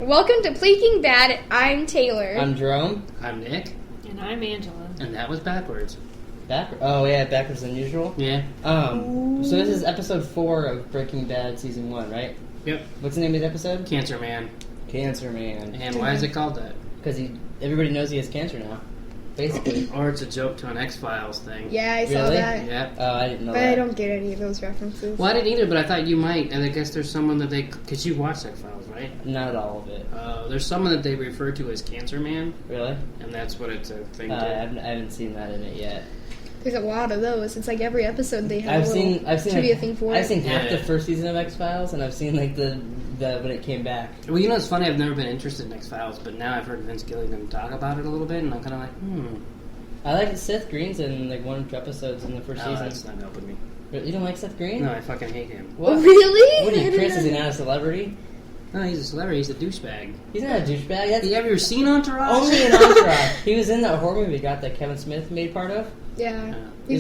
Welcome to Pleeking Bad. I'm Taylor. I'm Jerome. I'm Nick. And I'm Angela. And that was backwards. Backwards than usual? Yeah. So this is episode 4 of Breaking Bad season 1, right? Yep. What's the name of the episode? Cancer Man. Cancer Man. And why is it called that? Because everybody knows he has cancer now. Basically. Or it's a joke to an X-Files thing. Yeah, I saw Really? that. Yep. Oh, I didn't know But that. I don't get any of those references. Well, I didn't either, but I thought you might. And I guess there's someone that they... Because you watched X-Files, right? Not all of it. There's someone that they refer to as Cancer Man. Really? And that's what it's a thing I to... haven't seen that in it yet. There's a lot of those. It's like every episode they have I've a little seen trivia like, thing for I've it. seen half Yeah. the first season of X-Files, and I've seen like the when it came back. Well, you know, it's funny. I've never been interested in X-Files, but now I've heard Vince Gilligan talk about it a little bit, and I'm kind of like, I like Seth Green's in like 1 or 2 episodes in the first Oh, season. that's not helping me. You don't like Seth Green? No, I fucking hate him. What? Really? What are I you, didn't Chris? know Is he that. not a celebrity? No, he's a celebrity. He's a douchebag. He's not a douchebag. That's Have you ever seen Entourage? only in Entourage. He was in that horror movie that Kevin Smith made part of. Yeah. He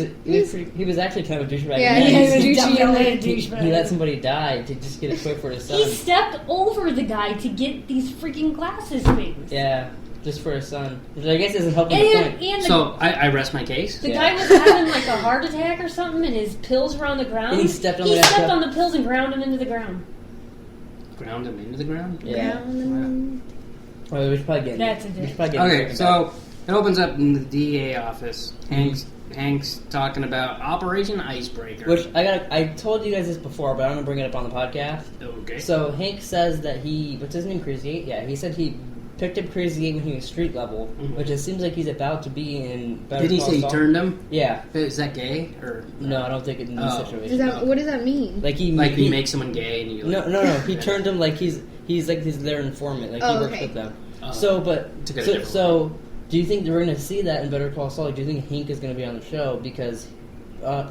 was actually kind of a douchebag. Yeah, in that. he was a definitely a He douchebag. let somebody die to just get a toy for his son. He stepped over the guy to get these freaking glasses things. Yeah, just for his son. Which I guess isn't helping the point. And So, I rest my case. the Yeah. guy was having like a heart attack or something, and his pills were on the ground. And he stepped on He the stepped stuff. on the pills and ground him into the ground. Ground him into the ground? Yeah. Wow. Well, we should probably get That's a we dick. should probably get Okay, Breaking so it opens up in the DA office. Hank's talking about Operation Icebreaker. Bad. Which I told you guys this before, but I'm gonna bring it up on the podcast. Okay. So Hank says that what's his name, Crazy 8? Yeah, he said he picked up Crazy 8 when he was street level, which it seems like he's about to be in Better Did he Call say he Saul. turned him? Yeah. Is that gay? Or No, I don't think in this Oh. situation. What does that mean? Like he make someone gay and you like... No. He turned him like he's like their informant. Like he Oh, works okay. with them. Oh. So do you think we're going to see that in Better Call Saul? Do you think Hank is going to be on the show because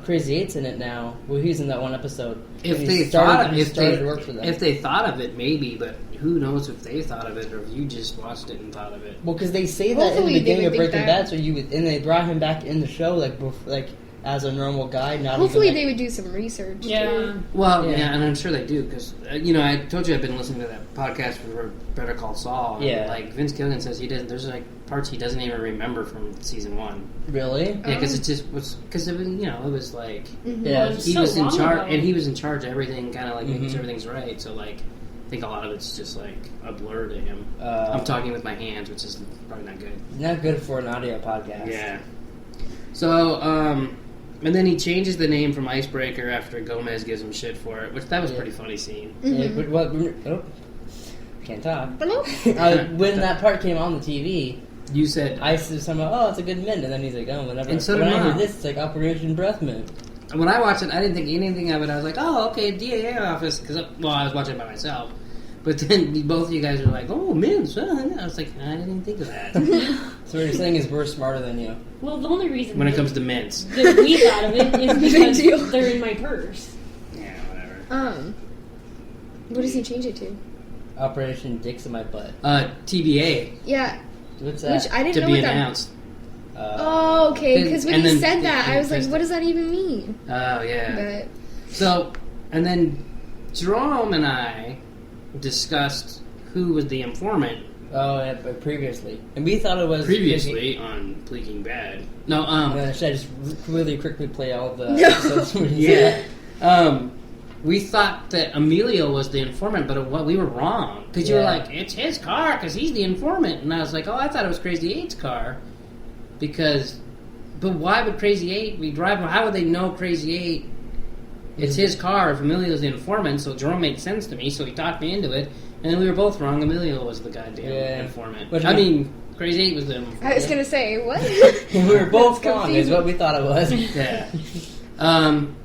Crazy 8's in it now? Well, he's in that one episode. If And they he started thought to work for them. if they thought of it, maybe, but who knows if they thought of it or if you just watched it and thought of it. Well, because they say that in Hopefully the they beginning would of think Breaking that. Bad, and they brought him back in the show like as a normal guy. Not Hopefully even, they would do some research. Yeah. Too. Well, Yeah. yeah, and I'm sure they do because I told you I've been listening to that podcast for Better Call Saul. And Yeah. like Vince Gilligan says, he doesn't. There's like parts he doesn't even remember from season 1. Really? Yeah, because it just was because it was it was like Yeah. Well, he so was in long charge ago. and he was in charge of everything, kind of like making Mhm. sure everything's right. So like, I think a lot of it's just like a blur to him. Uh, I'm talking with my hands, which is probably not good. Not good for an audio podcast. Yeah. So, and then he changes the name from Icebreaker after Gomez gives him shit for it, which that was a pretty funny scene. Yeah, but can't talk. Hello? When that part came on the TV, You said I said something, it's a good mint, and then he's like, whenever. And so when did I heard Mom. this, it's like Operation Breath Mint. when I watched it, I didn't think anything of it. I was like, oh, okay, DAA office, because I was watching it by myself. But then both of you guys were like, oh, mints. I was like, I didn't even think of that. So what you're saying is we're smarter than you. Well, the only reason when it that- comes to mints. that we thought of it is Big because deal. they're in my purse. Yeah, whatever. What does he change it to? Operation Dicks in my butt. TBA Yeah, What's that? which I didn't to know be what that. announced. Oh, okay. Because when And he then said that, I was like, they- what does that even mean? Oh, yeah. But So, and then Jerome and I discussed who was the informant but previously. And we thought it was... previously on Pleeking Bad. No, should I just really quickly play all the No. episodes? Where he yeah. said We thought that Emilio was the informant, but we were wrong. Because you were Yeah. like, it's his car, because he's the informant. And I was like, I thought it was Crazy 8's car. But why would Crazy 8 be driving? How would they know Crazy 8? It's his car if Emilio's the informant, so Jerome made sense to me, so he talked me into it. And then we were both wrong. Emilio was the goddamn informant. Which Crazy 8 was the informant. I was gonna say what? We were both That's wrong, is confusing. what we thought it was. Yeah. And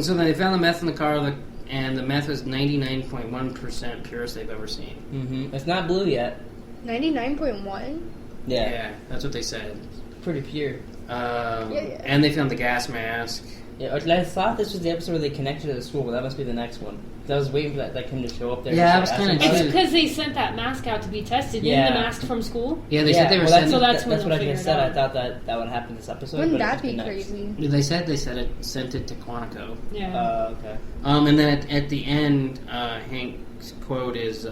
so then they found the meth in the car, and the meth was 99.1% purest they've ever seen. Mm-hmm. It's not blue yet. 99.1. Yeah, that's what they said. Pretty pure. Yeah. And they found the gas mask. Yeah, I thought this was the episode where they connected to the school, but that must be the next one. 'Cause I was waiting for that him to show up there. Yeah, and I was start kinda asking It's about it. because they sent that mask out to be tested. Yeah. Didn't the mask from school? Yeah, they said they were well, sending. So that's when that's they'll what I figure just it said. I out. thought that would happen this episode. Wouldn't but it that must be next. crazy? They said it sent it to Quantico. Yeah. Okay. And then at the end, Hank's quote is,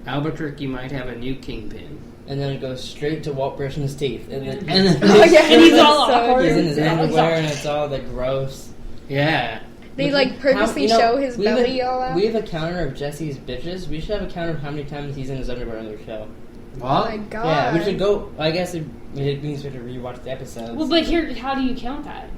Albuquerque might have a new kingpin. And then it goes straight to Walt brushing his teeth. And then Oh, yeah. And he's all So awkward. he's in his Yeah. underwear and it's all like gross. Yeah. They like purposely show his belly all out. We have a counter of Jesse's bitches. We should have a counter of how many times he's in his underwear on their show. Oh What? my god. Yeah, we should go. I guess it means we have to rewatch the episodes. Well, but here, how do you count that?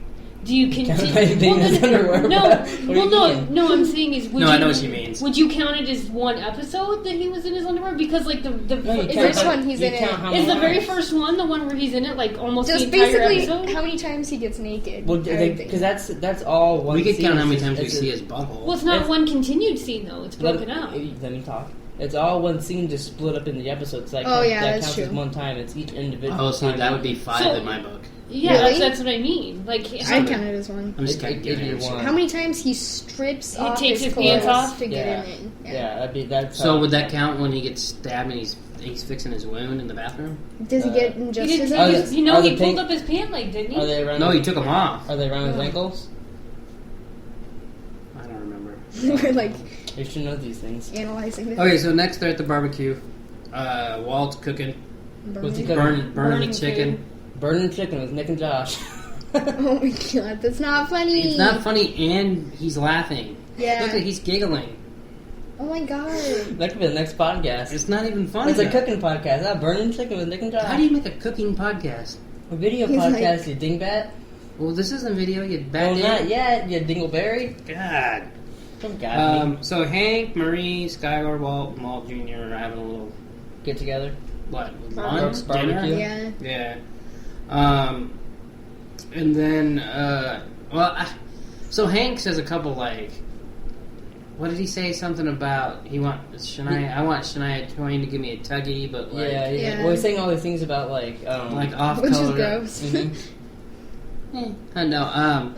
Do you Count continue? by being in his underwear, no, but what do you mean? no. I'm saying is, would No, you, I know what she means. Would you count it as one episode that he was in his underwear? Because like No, you the count first by- one he's you in count it. how is the many very times. first one the one where he's in it like almost Just the entire basically episode? how many times he gets naked. Well, I think. because that's all one. We could scene. count how many It's times we just- see his butthole. Well, it's not It's- one continued scene though. It's broken let, out. Let me talk. It's all one scene just split up into the episodes. Like Oh, yeah, that that's counts true. as one time. It's each individual. Oh, see, time. that would be 5 So- in my book. Yeah, Really? that's what I mean. Like, I count it as one. I'm just It- kind of it- giving it'd be him one. How many times he strips He off takes his his pants clothes off? to get Yeah. in it? Yeah, that's. So how- would that count when he gets stabbed and he's fixing his wound in the bathroom? Does he get He injustice? did, Are Of the- you know, are he the pulled pink- up his pant leg, didn't he? Are they around? No, he took them off. Are they around his Oh. ankles? I don't remember. We're like You should know these things. analyzing this. Okay, so next they're at the barbecue. Walt's cooking, What's he Burning. cooking? burning the chicken. Burning chicken with Nick and Josh. Oh my god, that's not funny. It's not funny, and he's laughing. Yeah. Look, he's giggling. Oh my god. That could be the next podcast. It's not even funny. It's a though. cooking podcast. Burning chicken with Nick and Josh. How do you make a cooking podcast? A video He's podcast, like- you dingbat. Well, this isn't video. You Well, bad not yet, you dingleberry. God. Some guy So Hank, Marie, Skylar, Walt Jr. are having a little get together. what lunch, Barbecue. dinner. Yeah. Yeah. And then so Hank says a couple like, what did he say? Something about I want Shania Twain to give me a tuggy, but like Yeah. Well, he's saying all these things about like off Which is color. gross. Mhm. I know.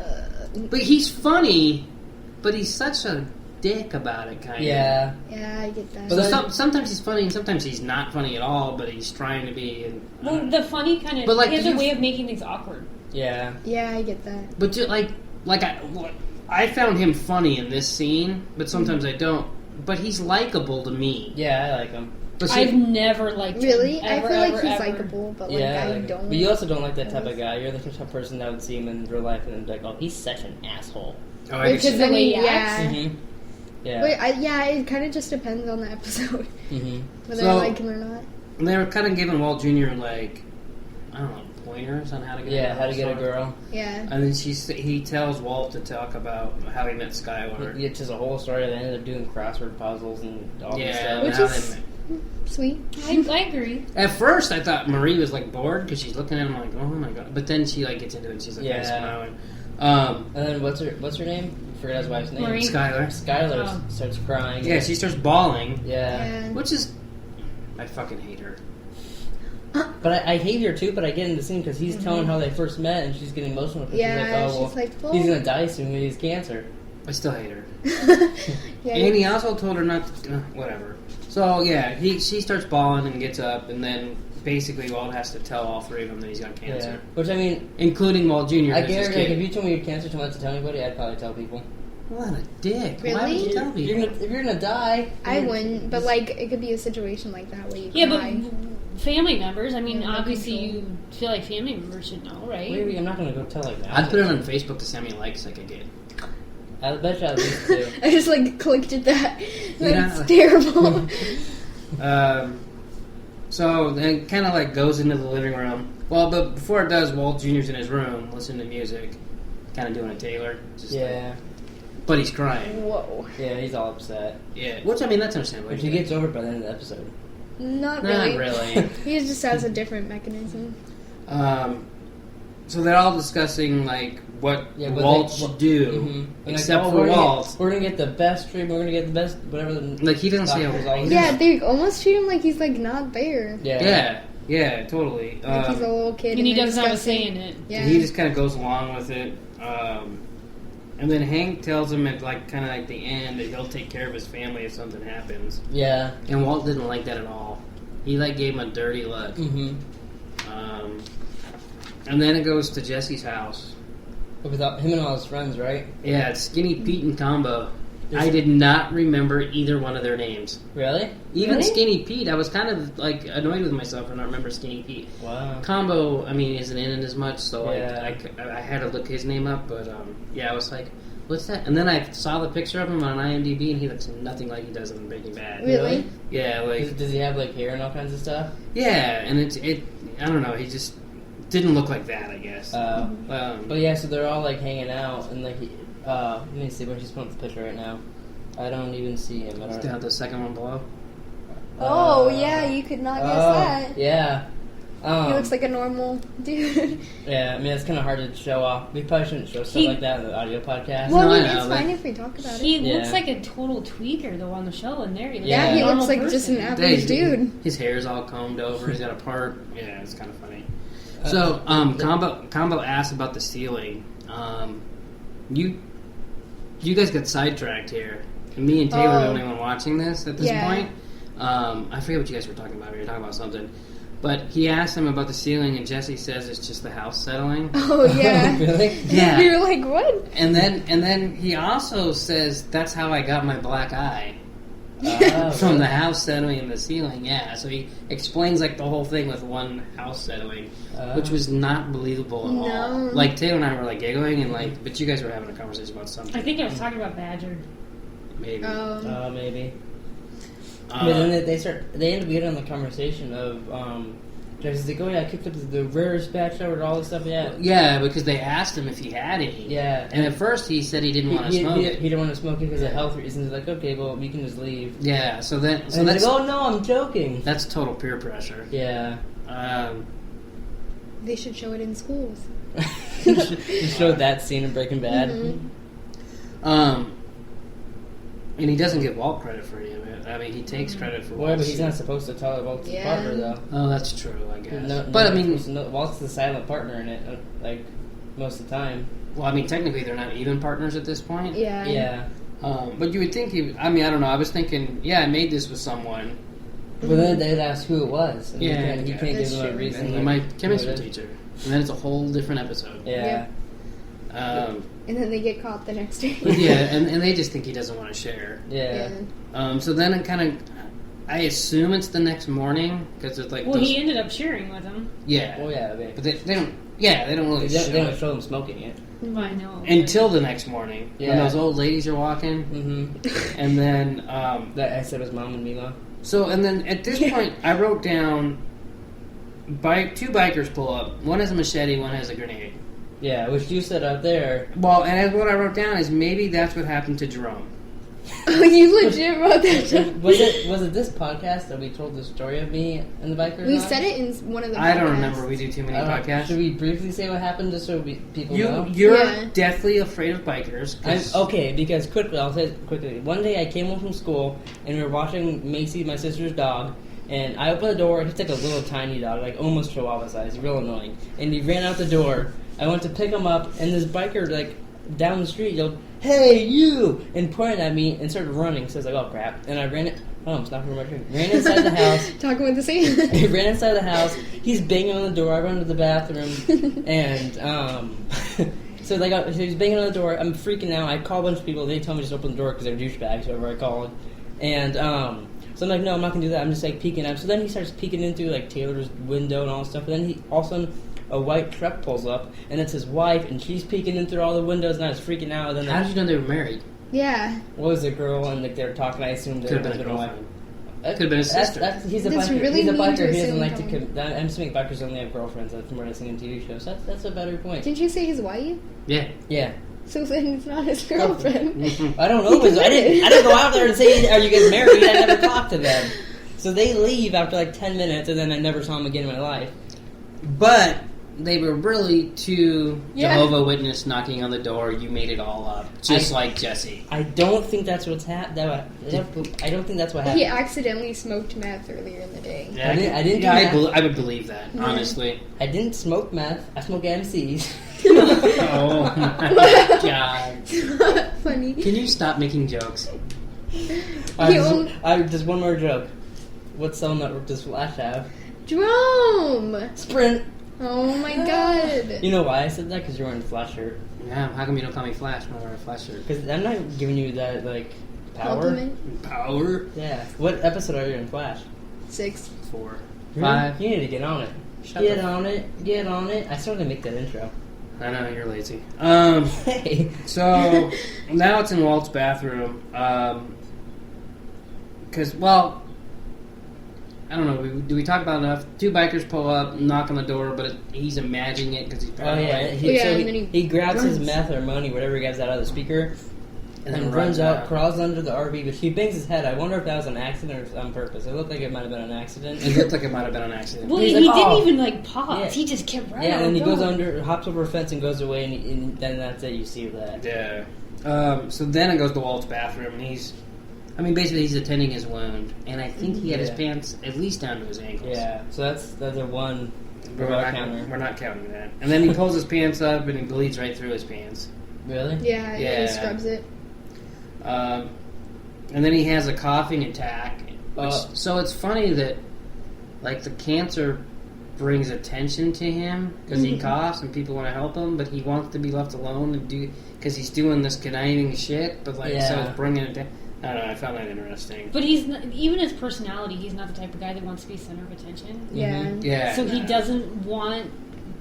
But he's funny, but he's such a dick about it, kind of. Yeah. Yeah, I get that. But So then- sometimes he's funny, and sometimes he's not funny at all. But he's trying to be. And, Well, the funny kind of, But, like, he has do a you- way of making things awkward. Yeah. Yeah, I get that. but just, I found him funny in this scene, but sometimes I don't. But he's likable to me. Yeah, I like him. But see, I've never liked Really? him. I Ever, feel like ever, he's ever. likable, but like Yeah, I like him. don't. But you also don't like that type of guy. You're the type of person that would see him in real life and be like, oh, he's such an asshole. oh, I Because can see- I mean, the way he acts. yeah. Mm-hmm. Yeah. Wait, it kind of just depends on the episode, Mm-hmm. whether So- I like him or not. they were kind of giving Walt Jr. like, I don't know, pointers on how to get Yeah, a girl. how to get a So- girl. Yeah. And then he tells Walt to talk about how he met Skylar. It's just a whole story. They ended up doing crossword puzzles and all this Yeah, stuff. Which how is- they met. Sweet. I agree. At first, I thought Marie was like bored because she's looking at him like, "Oh my god!" But then she like gets into it. and She's like, Yeah. smiling. And then what's her name? I forgot his wife's name. Marie. Skylar. Skylar Oh. starts crying. Yeah, she starts bawling, Yeah. Yeah. which is I fucking hate her. But I hate her too. But I get in the scene because he's telling how they first met, and she's getting emotional. Because Yeah, she's like, oh she's like, well, he's gonna die soon. He's cancer. I still hate her. Yeah, And he also told her not to. Whatever. So yeah, she starts bawling and gets up, and then basically Walt has to tell all three of them that he's got Yeah. cancer, Which I mean, including Walt Jr. I who's his guarantee, kid. like, if you told me you had cancer, told me not to tell anybody, I'd probably tell people. What a dick! Why would Really? you tell people? If you're gonna die, I wouldn't, but like it could be a situation like that where you Yeah, cry. but family members, I mean, Yeah, obviously control. you feel like family members should know, right? Maybe I'm not gonna go tell like that. I'd put it on Facebook to send me likes like I did. I bet you at least two. I just like clicked at that. That's know. terrible. So then kind of like goes into the living room. Well, but before it does, Walt Jr.'s in his room listening to music, kind of doing a Taylor. Just Yeah, but he's crying. Whoa. yeah, he's all upset. Yeah, which I mean that's understandable. Which he gets over by the end of the episode. Not Not really. really. He just has a different mechanism. So they're all discussing like what Yeah, Walt they- should do, Mhm. And except like, for we're gonna Walt. get- we're gonna get the best treatment. We're gonna get the best whatever. The Like he doesn't say. doctors always Yeah, they almost treat him like he's like not there. Yeah, totally. Like he's a little kid. And he they're doesn't have a discussing- say in it. Yeah. He just kind of goes along with it. And then Hank tells him at like kind of like the end that he'll take care of his family if something happens. Yeah. And Walt didn't like that at all. He like gave him a dirty look. Mm-hmm. And then it goes to Jesse's house. Without him and all his friends, right? Yeah, it's Skinny Pete and Combo. I did not remember either one of their names. Really? Even Really? Skinny Pete, I was kind of like annoyed with myself for not remember Skinny Pete. Wow. Combo, I mean, isn't in it as much, so Yeah. I had to look his name up, but I was like, what's that? And then I saw the picture of him on IMDb, and he looks nothing like he does in Breaking Bad. Really? Yeah, like Does he have like hair and all kinds of stuff? yeah, and it I don't know, he just didn't look like that, I guess. But yeah, so they're all like hanging out, and like, let me see where she's putting the picture right now. I don't even see him. I don't down the second one below. Oh, yeah, you could not guess that. Yeah. He looks like a normal dude. Yeah, I mean, it's kind of hard to show off. We probably shouldn't show stuff like that in the audio podcast. Well, No, I I mean, know, it's but- fine if we talk about He it. Yeah. looks like a total tweaker though on the show, and there he looks Yeah, like a he normal looks like person. just an average dude. His hair's all combed over. He's got a part. Yeah, it's kind of funny. Uh, So, Combo asked about the ceiling. You guys got sidetracked here. And me and Taylor are the only one watching this at this Yeah. point. I forget what you guys were talking about. We were talking about something. But he asked him about the ceiling, and Jesse says it's just the house settling. Oh, yeah. Really? Yeah. We were like, what? And then he also says that's how I got my black eye. From the house settling in the ceiling, yeah. So he explains like the whole thing with one house settling, which was not believable at all. No. Like Taylor and I were like giggling and like, but you guys were having a conversation about something. I think I was talking about Badger. Maybe. Maybe. But then they end up getting on the conversation of, Jesse's like, oh yeah, I kicked up the rarest batch over all this stuff, yeah. Yeah, because they asked him if he had any. Yeah. And at first he said he didn't want to smoke. He didn't want to smoke it because of health reasons. He's like, okay, well, we can just leave. Yeah, so And he's like, oh no, I'm joking. that's total peer pressure. Yeah. They should show it in schools. You showed that scene in Breaking Bad. Mm-hmm. And he doesn't give Walt credit for any of it. I mean, he takes credit for Well, Walt's but he's not supposed to tell Walt's Yeah. partner, though. Oh, that's true, I guess. No, but I no, mean, Walt's the silent partner in it, like, most of the time. well, I mean, technically they're not even partners at this point. Yeah. Yeah. But you would think I don't know. I was thinking, yeah, I made this with someone. But then they'd ask who it was. And Yeah, he yeah. can't give That's them a true. reason. And like, my who chemistry it is. teacher. And then it's a whole different episode. Yeah. And then they get caught the next day. Yeah, and they just think he doesn't want to share. Yeah. So then it kind of, I assume it's the next morning because it's like. Well, those, he ended up sharing with him. yeah. Well, yeah. They But they don't. Yeah, they don't really show don't it show them smoking it. I know. until the next morning when Yeah. those old ladies are walking, Mm-hmm. and then. That I said was Mom and Mila. So and then at this point, I wrote down. Two bikers pull up. One has a machete. One has a grenade. Yeah, which you said out there. Well, and what I wrote down is maybe that's what happened to Jerome. Oh, you legit wrote that down. Was it this podcast that we told the story of me and the bikers? We on? said it in one of the I don't podcasts. remember. We do too many I don't know. podcasts. Should we briefly say what happened just so people know? You're Yeah. deathly afraid of bikers. 'Cause- Okay, because I'll say it quickly. One day I came home from school and we were watching Macy, my sister's dog, and I opened the door. He's like a little tiny dog, like almost Chihuahua size, real annoying. And he ran out the door. I went to pick him up, and this biker like down the street yelled, "Hey, you!" and pointed at me and started running. So I was like, "Oh crap!" And I ran it. Oh, I'm stopping my drink. Ran inside the house. Talking with the same. He ran inside the house. He's banging on the door. I run to the bathroom, and so he's banging on the door. I'm freaking out. I call a bunch of people. They tell me just open the door because they're douchebags. Whoever I call, and so I'm like, no, I'm not gonna do that. I'm just like peeking out. So then he starts peeking into like Taylor's window and all this stuff. And then he all of a sudden a white truck pulls up, and it's his wife, and she's peeking in through all the windows, and I was freaking out. And then How did you know they were married? Yeah. what was the girl, and like they were talking. I assumed Could have they been a were girlfriend. Could have been a sister. He's a That's biker. really He's a mean biker. to He doesn't assume, like to. Tom. I'm assuming bikers only have girlfriends. That's from what I've seen in TV shows. So that's a better point. Didn't you say his wife? Yeah. Yeah. So then it's not his girlfriend. I don't know. Because I didn't go out there and say, "Are you guys married?" I never talked to them. So they leave after like 10 minutes, and then I never saw them again in my life. But they were really two Yeah. Jehovah Witness knocking on the door. You made it all up, just like Jesse. I don't think that's what's happened. I don't think that's what happened. He accidentally smoked meth earlier in the day. I didn't do Yeah, that. I would believe that, honestly. I didn't smoke meth. I smoke MCs. Oh my god! Funny. Can you stop making jokes? Just one more joke. What cell network does Flash have? Jerome! Sprint. Oh my god. You know why I said that? Because you're wearing a Flash shirt. Yeah, how come you don't call me Flash when I wear a Flash shirt? Because I'm not giving you that, like, power. Compliment? Power? Yeah. What episode are you in Flash? 6. 4. Really? 5. You need to get on it. Get on it. I still need to make that intro. I know, you're lazy. Hey. So, now it's in Walt's bathroom. Because, well, I don't know. Do we talk about enough? 2 bikers pull up, knock on the door, but he's imagining it because he's Oh, paranoid. yeah. and then He grabs his runs. meth or money, whatever he grabs out of the speaker, and then then runs out, out. crawls under the RV, but he bangs his head. I wonder if that was an accident or on purpose. It looked like it might have been an accident. It looked like it might have been an accident. Well, He's he like, didn't "Oh." even like pause. Yeah. He just kept running. Yeah, and then he going. goes under, hops over a fence, and goes away, and then that's it. You see that. Yeah. So then it goes to Walt's bathroom, and basically he's attending his wound, and I think he had his Yeah. pants at least down to his ankles. Yeah, so that's a one. We're counter. not counting that. And then he pulls his pants up, and he bleeds right through his pants. Really? Yeah, Yeah. he scrubs it. And then he has a coughing attack. Uh, So it's funny that, like, the cancer brings attention to him because he coughs and people want to help him, but he wants to be left alone and because he's doing this conniving shit. But so Yeah. it's bringing it down. I don't know. I found that interesting. But he's not, even his personality. He's not the type of guy that wants to be center of attention. Yeah. Yeah. So he doesn't want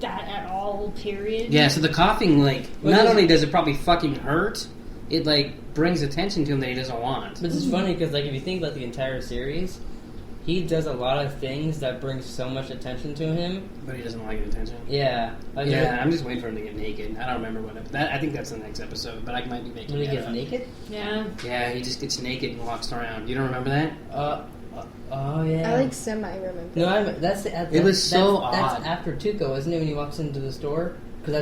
that at all. Period. Yeah. So the coughing, like, Well, not there's- only does it probably fucking hurt, it like brings attention to him that he doesn't want. But it's funny because, like, if you think about the entire series, he does a lot of things that brings so much attention to him. But he doesn't like attention. Yeah. Like, Yeah, I'm just waiting for him to get naked. I don't remember I think that's the next episode, but I might be making When he that gets up. naked? Yeah. Yeah, he just gets naked and walks around. You don't remember that? Oh, yeah. I like semi-remember. No, that's It was so odd. That's after Tuco, isn't it, when he walks into the store? Because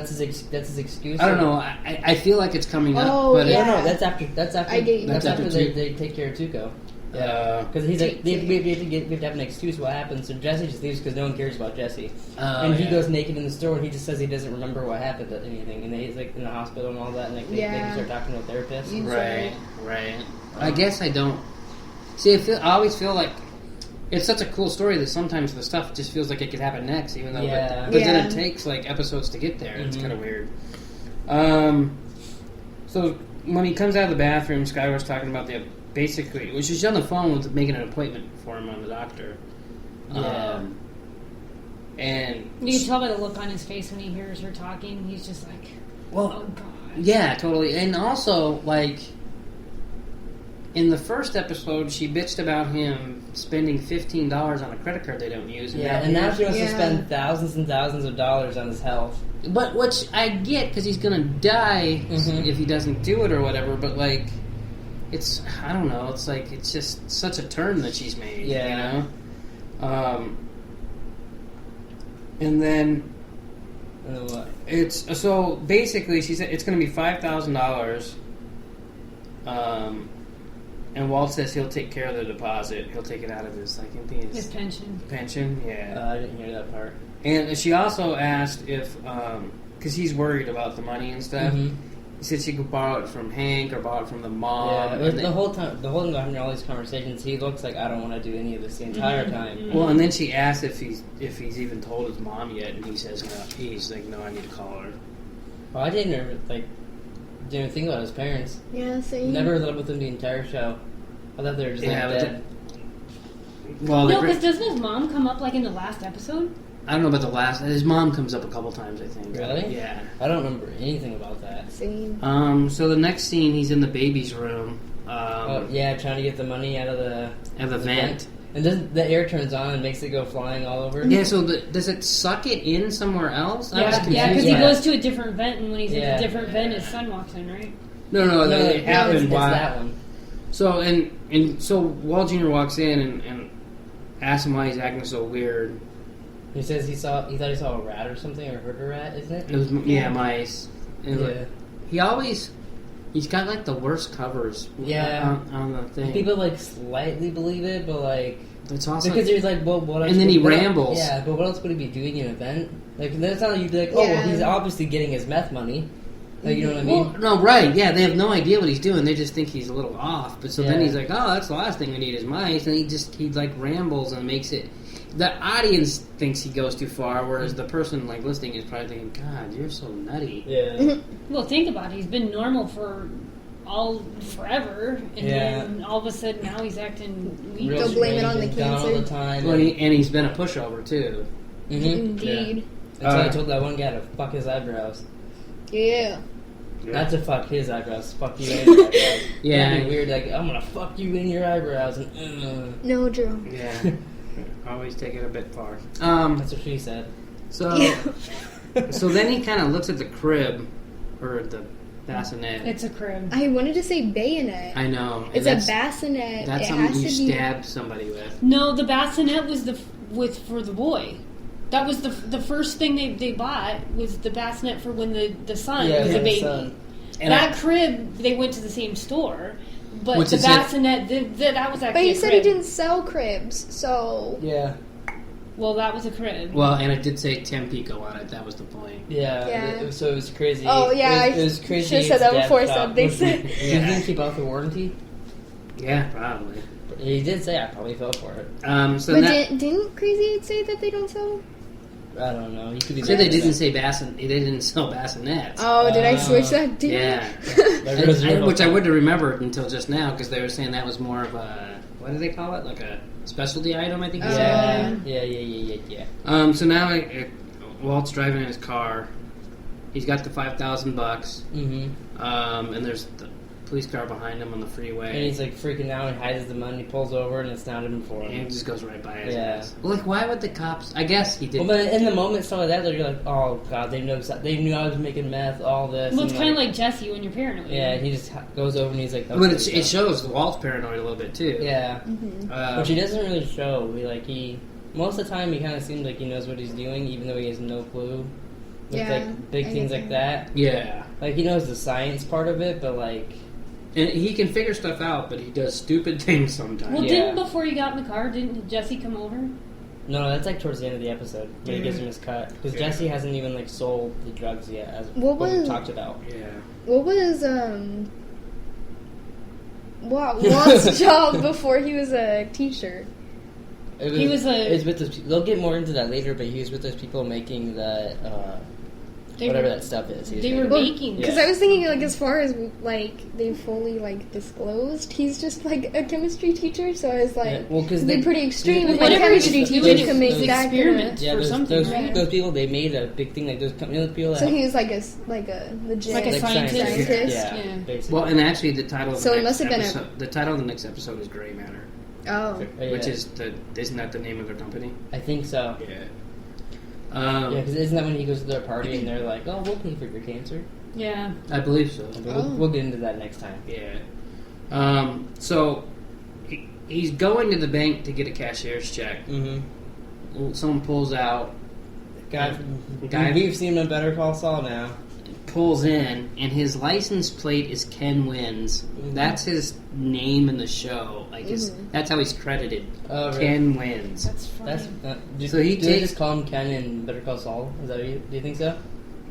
that's his excuse. I don't know. I feel like it's coming up, Oh, but yeah. No, that's after. I get you. That's That's after after they take care of Tuco. Yeah. Because he's like, we have to have an excuse what happened. So Jesse just leaves because no one cares about Jesse. And he goes naked in the store, and he just says he doesn't remember what happened to anything. And he's like in the hospital and all that, and like they can start talking to a therapist. Right. I guess I don't. See, I always feel like it's such a cool story that sometimes the stuff just feels like it could happen next, even though. Yeah. But then it takes like episodes to get there. It's kind of weird. So when he comes out of the bathroom, Skylar's talking about she's on the phone with making an appointment for him on the doctor. Yeah. And You can tell by the look on his face when he hears her talking. He's just like, well, oh god. yeah, totally. And also, like, in the first episode, she bitched about him spending $15 on a credit card they don't use. And now she wants to spend thousands and thousands of dollars on his health. But which I get because he's gonna die if he doesn't do it or whatever. But like, I don't know. It's like it's just such a turn that she's made. Yeah. You know. And then What? it's so basically she said it's gonna be $5,000. And Walt says he'll take care of the deposit. He'll take it out of his His pension. pension. Yeah. I didn't hear that part. And she also asked if, because he's worried about the money and stuff. Mhm. He said she could borrow it from Hank or borrow it from the mom. Yeah, and the then- whole time I'm having all these conversations, he looks like I don't want to do any of this the entire time. Well, and then she asked if he's even told his mom yet, and he says no. He's like, no, I need to call her. Well, I didn't even think about his parents. Yeah, same. Never lived with them the entire show. I thought they were just Yeah, like but dead. Well, No, because doesn't his mom come up like in the last episode? I don't know about the last. His mom comes up a couple times, I think. Really? Yeah. I don't remember anything about that. Same. So the next scene, he's in the baby's room. Trying to get the money out of the vent. And then the air turns on and makes it go flying all over. Yeah. So does it suck it in somewhere else? I was Yeah, confused. because he Yeah. goes to a different vent, and when he's in Yeah. a different vent, his son walks in, right? No, it happened it's while. that one. So and so Walt Jr. walks in and asks him why he's acting so weird. He says he thought he saw a rat or something, or heard a rat, isn't it? It was mice. And he's got like the worst covers. Yeah. on the thing. People slightly believe it, but it's also because there's well, what else? And then he what else- rambles. Yeah, but what else would he be doing in an event? That's not like you'd be like, oh, well, he's obviously getting his meth money. You know what I mean? Well, no, right? Yeah, they have no idea what he's doing. They just think he's a little off. But then Yeah. he's like, "Oh, that's the last thing we need is mice," and he rambles and makes it. the audience thinks he goes too far, whereas the person like listening is probably thinking, "God, you're so nutty." Yeah. Well, think about it. He's been normal for forever, and then all of a sudden now he's acting weak. They'll blame it on the strange and down all the cancer. time. Well, and he's been a pushover too. Mhm. Indeed. That's why I told that one guy to fuck his eyebrows. Yeah. Not to fuck his eyebrows. Fuck you in your eyebrows. Yeah. That'd be weird. Like, I'm gonna fuck you in your eyebrows. And, No, Drew. Yeah. Always take it a bit far. That's what she said. So then he kind of looks at the crib or the bassinet. It's a crib. I wanted to say bayonet. I know. It's a bassinet. That's it something has you to be. stabbed somebody with. No, the bassinet was for the boy. That was the first thing they bought was the bassinet for when the son was a baby. And that crib, they went to the same store, but Which the is it? bassinet that was actually. But he a said crib. he didn't sell cribs, so. Yeah. Well, that was a crib. Well, and it did say Tampico on it. That was the point. Yeah. Yeah. So it was crazy. Oh, yeah, It was crazy. should've said that before I said they said. Did he keep off the warranty? Yeah, probably. He did say I probably fell for it. So But that didn't Crazy 8 say that they don't sell? I don't know. He could be. said they didn't say they didn't sell bassinets. Oh, did I switch that? Did Yeah. That was real. Which I wouldn't have remembered until just now because they were saying that was more of a what do they call it? Like a specialty item, I think. He said. Yeah. So now Walt's driving in his car. He's got the $5,000. Mm-hmm. And there's the police car behind him on the freeway. And he's like freaking out. He hides the money, pulls over, and it's not him for And him. it just goes right by his Yeah. ass. Well, like, why would the cops? I guess he did. Well, but in the moment, stuff like that, you're like, oh god, they knew I was making meth, all this. Well, it's and, kind of like Jesse when you're paranoid. Yeah, and he just goes over and he's like, But it shows Walt's paranoid a little bit too. Yeah, Mm-hmm. which he doesn't really show. Most of the time, he kind of seems like he knows what he's doing, even though he has no clue. With Yeah, like big I things get like that. Yeah. Like he knows the science part of it, but like. And he can figure stuff out, but he does stupid things sometimes. Well, Yeah. didn't before you got in the car, didn't Jesse come over? No, that's like towards the end of the episode when he gives him his cut because Yeah. Jesse hasn't even like sold the drugs yet, as What we was- talked about. Yeah. What was Walt's job before he was a teacher? It He was It was with those. They'll get more into that later, but he was with those people making the whatever that stuff is. They were Well, making. Because Yeah. I was thinking, like, as far as like they fully like disclosed, he's just like a chemistry teacher. So I was like, Yeah, well, 'cause it'd be they- pretty extreme. they- If like whatever chemistry he's teachers doing can make is that experiment. Yeah, For those, something, those, right? those people, they made a big thing, like those people that So he was like a legit Like a scientist. scientist. Yeah, Yeah. basically. Well, and actually, the title of So the it next must have been a- episode, the title of the next episode is Gray Matter, Oh, Yeah. which is isn't that the name of their company? I think so. Yeah. Yeah, because isn't that when he goes to their party and they're like, "Oh, we'll pay for your cancer." Yeah. I believe so. But Oh. we'll get into that next time. Yeah. So he's going to the bank to get a cashier's check. Mm-hmm. Someone pulls out, Guy, Guy- we've seen him in Better Call Saul now. pulls in, and his license plate is Ken Wins. That's his name in the show. Like that's how he's credited. Oh, really? Ken Wins. That's funny. That's So he do they takes- just call him Ken in Better Call Saul? Is that what do you think so?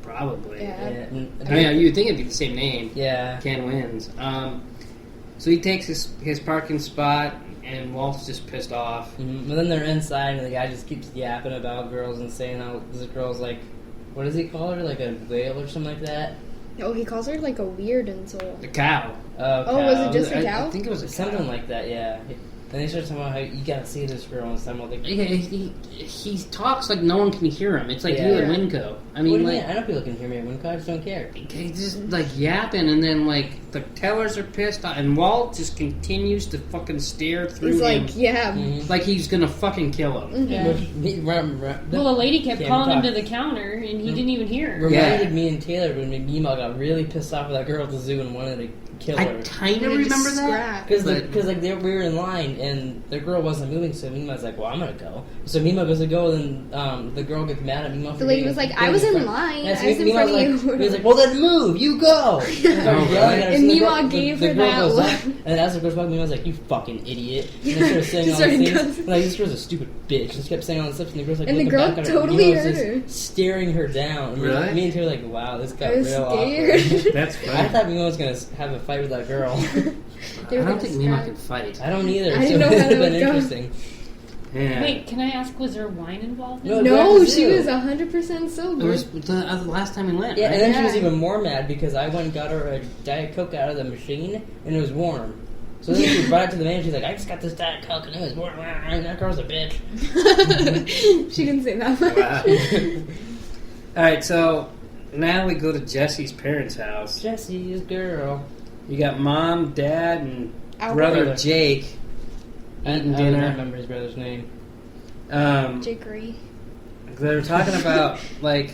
Probably. Yeah. I mean, you'd think it'd be the same name. Yeah. Ken Wins. So he takes his parking spot, and Walt's just pissed off. Mm-hmm. But then they're inside, and the guy just keeps yapping about girls and saying how this girl's like, what does he call her? Like a whale or something like that? oh, he calls her like a weird insult. The cow. Oh, was it just a cow? I think it was a something cow. like that? Yeah. And they start talking about how you gotta see this girl and stuff. Like, Yeah, he talks like no one can hear him. It's like Yeah. you and Winco. I what do mean, you like mean? I know people can hear me at Winco. I just don't care. he's just like yapping, and then like the tellers are pissed off, and Walt just continues to fucking stare through He's him like, yeah. Mm-hmm. like he's gonna fucking kill him. Yeah. Well, the lady kept Can't calling him talk. to the counter, and he didn't even hear her. Reminded me and Taylor when Mima got really pissed off with that girl at the zoo and wanted to kill I her. kind of Wanted to remember that. scrap. Because But- like we were in line and the girl wasn't moving, so Mima's like, "Well, I'm gonna go." So Mima goes to go, and the girl gets mad at Mima. For The lady getting- was like, getting I was in front. line. Yeah, so I was in Mima front of like, you. He was like, "Well, then move. You go." And started really? yelling at her, And so the Mima girl- gave the her girl that goes look. up, and as the girl back, Mima's like, "You fucking idiot!" And they started saying She all started these cussing. things. Like, this girl's a stupid bitch. Just kept saying all this stuff, and the girl's like, And the looking girl back at her. totally Mima was heard just her. staring her down. And Really? Me and Taylor were like, "Wow, this got I was real scared. awkward." That's I funny. thought Mima was gonna have a fight with that girl. They I were don't gonna think Mima scrap. can fight. I don't either. I didn't so know how it would that have been would go. interesting. Yeah. Wait, can I ask, was there wine involved? No, she was 100% sober. It was the last time we went. Yeah, right? and then she was even more mad because I went and got her a Diet Coke out of the machine, and it was warm. So then she brought it to the man, she's like, I just got this Diet Coke, and it was warm. And that girl's a bitch. She didn't say that much. Wow. Alright, so now we go to Jesse's parents' house. Jesse's girl. You got mom, dad, and Our brother brother. Jake eating I dinner. don't remember his brother's name. Jiggery. They're talking about, like,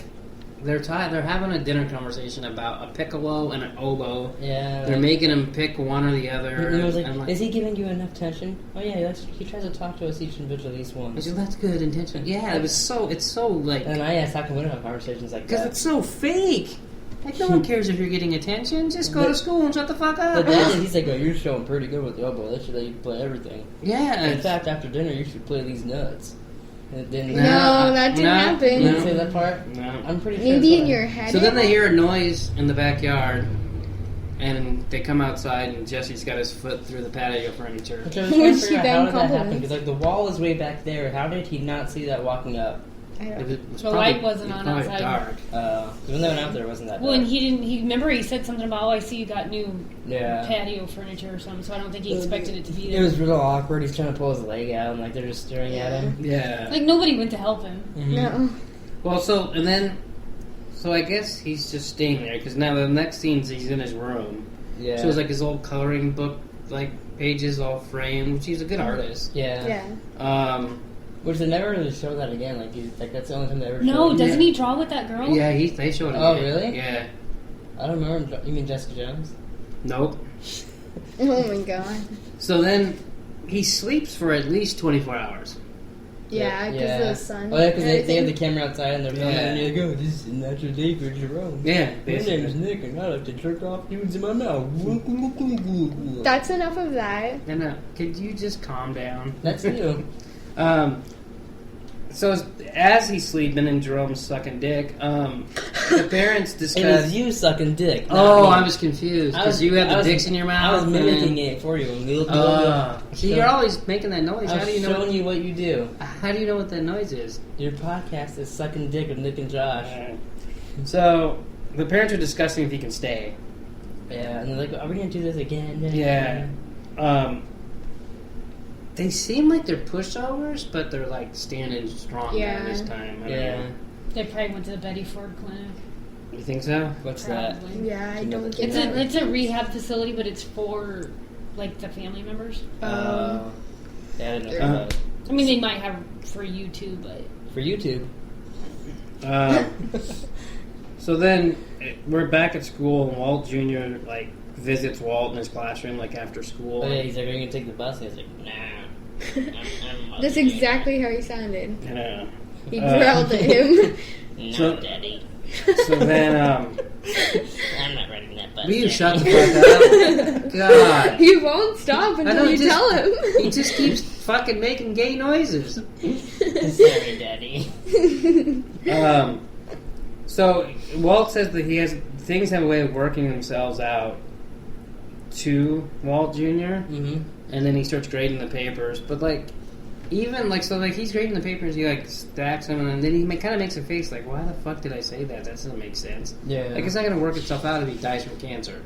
they're having a dinner conversation about a piccolo and an oboe. Yeah. They're making him pick one or the other. And he was like, and is he giving you enough attention? Oh yeah, he tries to talk to us each individual at least I once. said, that's good intention. Yeah, it's so like, And I asked, how come we don't have conversations like because that? it's so fake. Like, no one cares if you're getting attention. Just go to school and shut the fuck The up. dad, he's like, oh, you're showing pretty good with the oboe. They should let you play everything. Yeah. In fact, after dinner, you should play these nuts. And then No, that didn't happen. You didn't say that part? No. I'm pretty sure. Maybe it's in not. your head. So then they hear a noise in the backyard, and they come outside, and Jesse's got his foot through the patio furniture. Which I was trying to She figure out then how did that happen? compliments. Because like the wall is way back there. How did he not see that walking up? I don't It was The probably- light wasn't on probably outside. dark. When they went out there, it wasn't that Well, bad. and he remember he said something about, oh, I see you got new Yeah. patio furniture or something, so I don't think he expected it to be there. It was real awkward. He's trying to pull his leg out, and like they're just staring at him. Yeah. Like, nobody went to help him. No. Well, so I guess he's just staying there because now the next scene's he's in his room. Yeah. So it's like his old coloring book, like pages all framed. Which he's a good artist. Yeah. Yeah. Which they never really show that again. Like that's the only time they ever. No, showed doesn't Yeah. he draw with that girl? Yeah, they showed it. Oh, again. really? Yeah. I don't remember. You mean Jessica Jones? Nope. Oh my god. So then he sleeps for at least 24 hours. Yeah, because of the sun. Oh yeah, because and they have the everything. camera outside and they're filming, Yeah. and you're like, oh, this is a natural day for Jerome. Yeah, My basically. name is Nick, and I like to jerk off dudes in my mouth. That's enough of that. And could you just calm down? That's you. So as he's sleeping and Jerome's sucking dick, the parents It discuss. was you sucking dick. not Oh, me. I was confused because you had the dicks in your mouth. I was mimicking and- it for you. See, you're always making that noise. I How was do you know? showing you what you do. How do you know what that noise is? Your podcast is sucking dick with Nick and Josh. So the parents are discussing if he can stay. Yeah, and they're like, are we gonna do this again? Yeah. They seem like they're pushovers, but they're like standing strong Yeah. this time. I don't Yeah. know. They probably went to the Betty Ford Clinic. You think so? What's that? Probably. Yeah, I don't get It's that. a rehab facility, but it's for like the family members. Yeah, I didn't know Uh, that. I mean, they might have for you too, but For YouTube. So then we're back at school, and Walt Jr. like visits Walt in his classroom like after school. Oh yeah, he's like, are you gonna take the bus? And he's like, nah. That's exactly how he sounded. You know. He growled at him. No, So- Daddy. So then, I'm not riding that bus. will you Daddy. shut the fuck up? God. He won't stop until know, you just- tell him. He just keeps fucking making gay noises. Sorry, Daddy. So Walt says that things have a way of working themselves out to Walt Jr. Mm-hmm. And then he starts grading the papers. But like, even like, so like he's grading the papers, he like stacks them, and then he kind of makes a face like, why the fuck did I say that? That doesn't make sense. Yeah. Like, it's not gonna work itself out if he dies from cancer.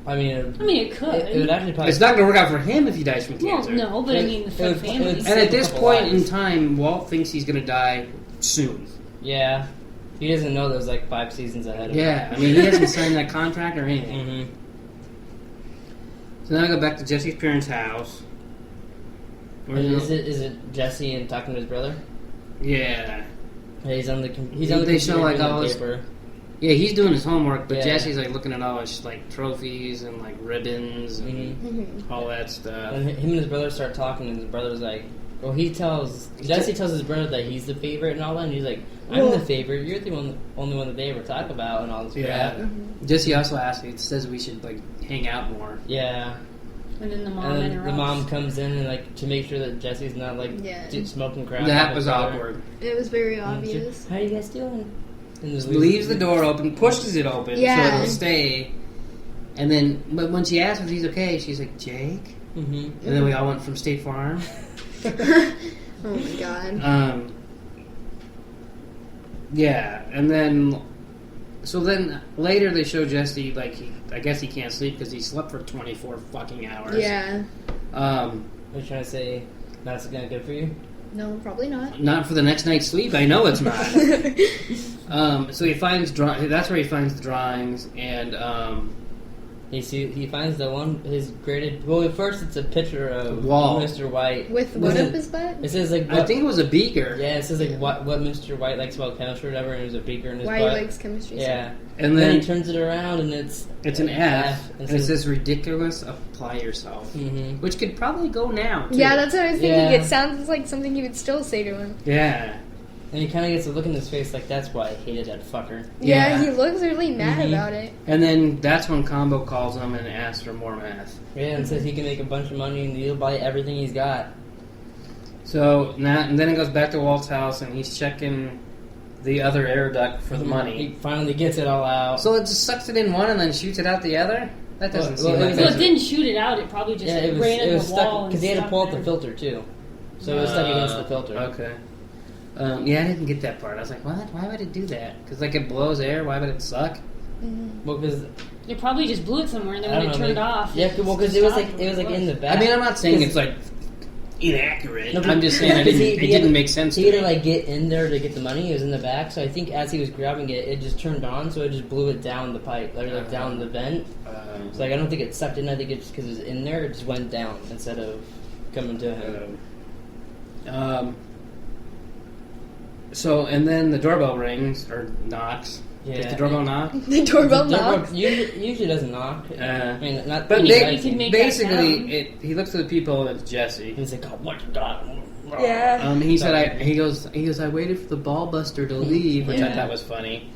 I mean, it could. It would actually probably. It's not gonna work out for him if he dies from well, cancer. no, but I mean, for it the would- family. it would- And at this Couple point in lives. time, Walt thinks he's gonna die soon. Yeah. He doesn't know there's like 5 seasons ahead of him. Yeah, I mean, he hasn't signed that contract or anything. Mm-hmm. So now I go back to Jesse's parents' house. Is it Jesse and talking to his brother? Yeah. Yeah, he's on the They computer show, like, reading all the his- paper. Yeah, he's doing his homework, but Yeah. Jesse's like looking at all his like trophies and like ribbons and Mm-hmm. all that stuff. And him and his brother start talking, and his brother's like, well, Jesse tells his brother that he's the favorite and all that, and he's like, I'm the favorite, you're the only one that they ever talk about, and all this Yeah. crap. Jesse also asks, it says we should like hang out more. Yeah. And then the mom And then interrupts. the mom comes in and like to make sure that Jesse's not like Yeah. smoking crack. That with was his brother. awkward. It was very And she- obvious. How you guys doing? And just Leaves the door open, pushes it open so Yeah. it'll stay. And then, but when she asks if he's okay, she's like, Jake? Mm-hmm. And then we all went from State Farm. Oh my god. Yeah, and then... So then, later they show Jesse, like, I guess he can't sleep because he slept for 24 fucking hours. Yeah. Are you trying to say that's gonna good for you? No, probably not. Not for the next night's sleep, I know it's not. So he finds... That's where he finds the drawings, and... He finds the one, his graded... Well, at first it's a picture of Wall. Mr. White. With what up his butt? It says, like... I think it was a beaker. Yeah, it says, like, what Mr. White likes about chemistry or whatever, and there's a beaker in his Why butt. he likes chemistry. Yeah. And then then he turns it around, and it's an F, and and it says ridiculous, apply yourself. Mm-hmm. Which could probably go now, too. Yeah, that's what I was thinking. Yeah. It sounds like something he would still say to him. Yeah. And he kind of gets a look in his face like, that's why I hated that fucker. Yeah, Yeah. he looks really mad about it. And then that's when Combo calls him and asks for more meth. Yeah, and says he can make a bunch of money and he'll buy everything he's got. So, and then it goes back to Walt's house and he's checking the other air duct for the money. He finally gets it all out. So it just sucks it in one and then shoots it out the other? That doesn't seem like So that's it didn't shoot it out. It probably just ran in the wall. Because he had to pull out the filter, too. So it was stuck against the filter. Okay. Yeah, I didn't get that part. I was like, what? Why would it do that? Because, like, it blows air. Why would it suck? Mm-hmm. Well, because... It probably just blew it somewhere, and then when it turned off... Yeah, well, because it was like in the back. I mean, I'm not saying it's, like, inaccurate. No, I'm just saying it didn't make sense to me. He had to, like, get in there to get the money. It was in the back. So I think as he was grabbing it, it just turned on. So it just blew it down the pipe, like down the vent. So, like, I don't think it sucked in. I think it's because it was in there. It just went down instead of coming to him. So, and then the doorbell rings, or knocks. Yeah. Does the doorbell knock? The doorbell knocks. Usually doesn't knock. I mean, not. But basically, he looks at the people and it's Jesse. he's like, "Oh my god!" Yeah. He said, he goes, I waited for the ball buster to leave, which I thought was funny.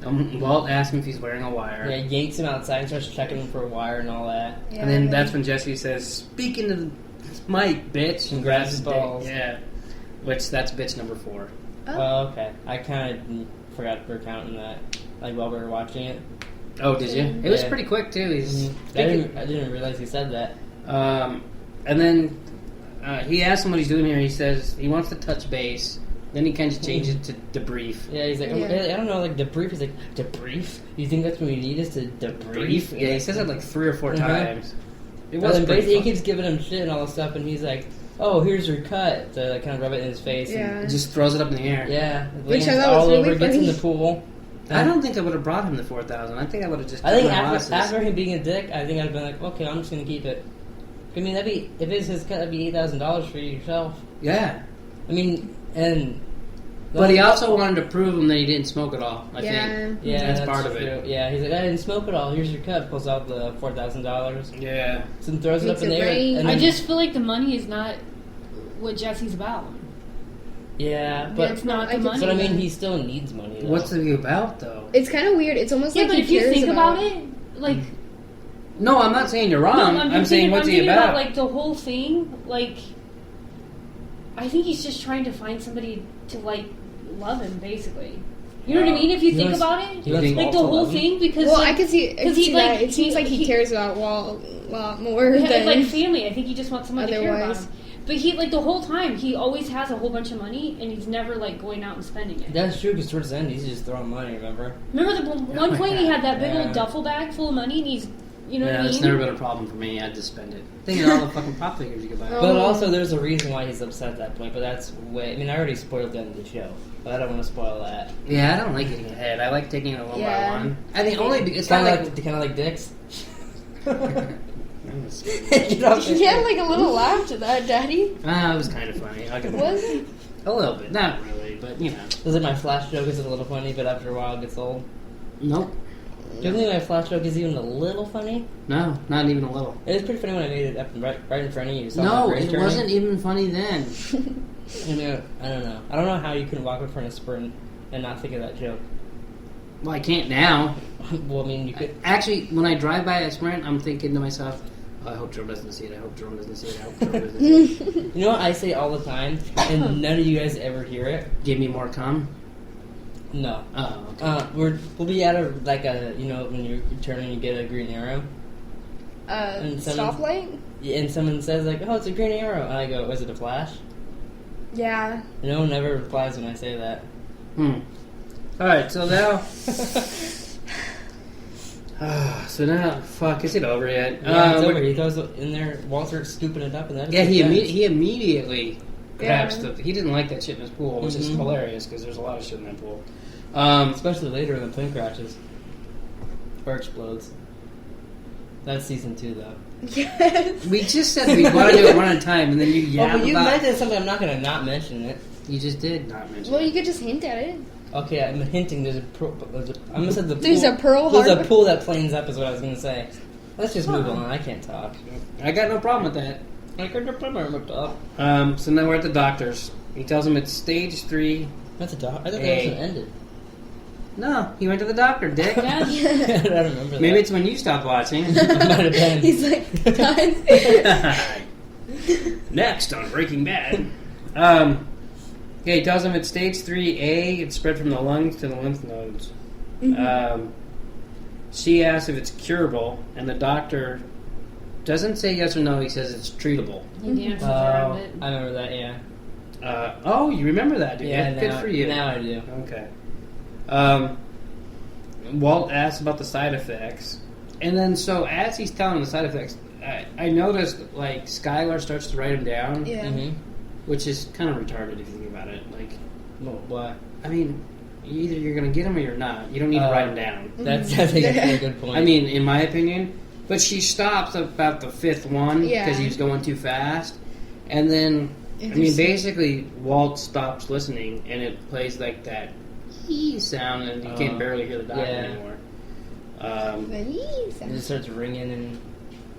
Walt asked him if he's wearing a wire. Yeah, yanks him outside and starts checking him for a wire and all that. Yeah, And then that's when Jesse says, "Speak into the mic, bitch," and grabs his balls. dick. Yeah. Which, that's bitch number 4. Oh, okay. I kind of forgot we're counting that, like, while we were watching it. Oh, did you? It was pretty quick, too. He's I didn't realize he said that. and then he asks him what he's doing here. He says he wants to touch base. Then he kind of changes it to debrief. Yeah, he's like, I don't know, like, debrief. He's like, debrief? You think that's what we need is to debrief? Yeah, he says it like 3 or 4 times. It Well, was then pretty basically fun. he keeps giving him shit and all this stuff, and he's like, "Oh, here's your cut," to like, kind of rub it in his face. Yeah. He just throws it up in the air. And, yeah. Which I lands thought was all really over, gets in funny. the pool. I don't think I would have brought him the 4,000. I think I would have just. I think cut my losses. after him being a dick, I think I'd been like, okay, I'm just gonna keep it. I mean, if it's his cut, that'd be $8,000 for you yourself. Yeah, I mean, and. but he also wanted to prove him that he didn't smoke it all. I think. Yeah, that's part of it. true. Yeah, he's like, I didn't smoke it all. Here's your cut. Pulls out the $4,000. Yeah. So then throws it Makes up in it the air. rain. And I then, just feel like the money is not what Jesse's about. Yeah, but it's not I the could money. but I mean, he still needs money. Though. What's it about, though? It's kind of weird. It's almost Yeah, like but he if you cares think about it, like... No, I'm not saying you're wrong. No, I'm saying what's he about? Like, the whole thing, like... I think he's just trying to find somebody to, like, love him, basically. You know what I mean? If you think about it? He wants Like, Walt the to whole love him. thing, because... Well, like, I could see that. It seems like he he cares about Walt a lot more Yeah, than like family. I think he just wants someone to care about otherwise. him. But he, like, the whole time, he always has a whole bunch of money, and he's never, like, going out and spending it. That's true, because towards the end, he's just throwing money, remember? Remember the one point he had that big Yeah. old duffel bag full of money, and he's, you know what I mean? That's never been a problem for me. I'd just spend it. Think of all the fucking pop figures you could buy. But also, there's a reason why he's upset at that point, but that's way... I mean, I already spoiled the end of the show, but I don't want to spoil that. Yeah, I don't like getting ahead. I like taking it one Yeah. by one. I mean, only it's It's kind kind of of like dicks. You had like a little laugh to that, Daddy. it was kind of funny. I'll give it Was it? a little bit, not really, but you know. Is it my flash joke is a little funny, but after a while it gets old? Nope. Do you think my flash joke is even a little funny? No, not even a little. It was pretty funny when I made it up right in front of you. Saw No, my brain it turning. wasn't even funny then. I mean, I don't know. I don't know how you can walk up front of Sprint and not think of that joke. Well, I can't now. Well, I mean, you could. Actually, when I drive by a Sprint, I'm thinking to myself, oh, I hope Jerome doesn't see it. I hope Jerome doesn't see it. I hope Jerome doesn't see it. You know what I say all the time, and none of you guys ever hear it? Give me more cum. No. Oh, okay. We'll be at a, like a, you know, when you're turning, you get a green arrow. And someone- Stoplight? And someone says, like, oh, it's a green arrow. And I go, was it a flash? Yeah. No one ever replies when I say that. Alright, so now... so now, fuck, is it over yet? Yeah, it's over. He goes in there, Walter scooping it up, and then he immediately grabs Yeah. he didn't like that shit in his pool, which is hilarious, because there's a lot of shit in that pool. Especially later when the plane crashes. Or explodes. That's season 2, though. Yes. We just said we want to do it one at a time, and then you yap but you about... mentioned something, I'm not going to not mention it. You just did not mention Well, it. you could just hint at it. Okay, I'm hinting I almost said the pool. There's a Pearl There's Harbor. a pool that planes up is what I was going to say. Let's just move on. I can't talk. I got no problem with that. I got no problem with that. So now we're at the doctor's. He tells him it's stage 3. That's a doc. I thought Hey. that was ended. No, he went to the doctor, Dick. I don't remember that. Maybe it's when you stopped watching. It might have been. He's like, done. Next on Breaking Bad. Yeah, he tells him it's stage 3A. It's spread from the lungs to the lymph nodes. She asks if it's curable, and the doctor doesn't say yes or no. He says it's treatable. He dances around it. I remember that, yeah. Oh, you remember that, dude. Yeah, Good for you. Now I do. Okay. Walt asks about the side effects. And then, so as he's telling the side effects, I noticed, like, Skylar starts to write them down. Yeah. Mm-hmm. Which is kind of retarded if you think about it. Like, Well, what? I mean, either you're going to get them or you're not. You don't need to write them down. That's, I think that's a good point. I mean, in my opinion. But she stops about the 5th one because Yeah. he was going too fast. And then, I mean, basically, Walt stops listening and it plays like that he sound and you can barely hear the doctor anymore. It just starts ringing and...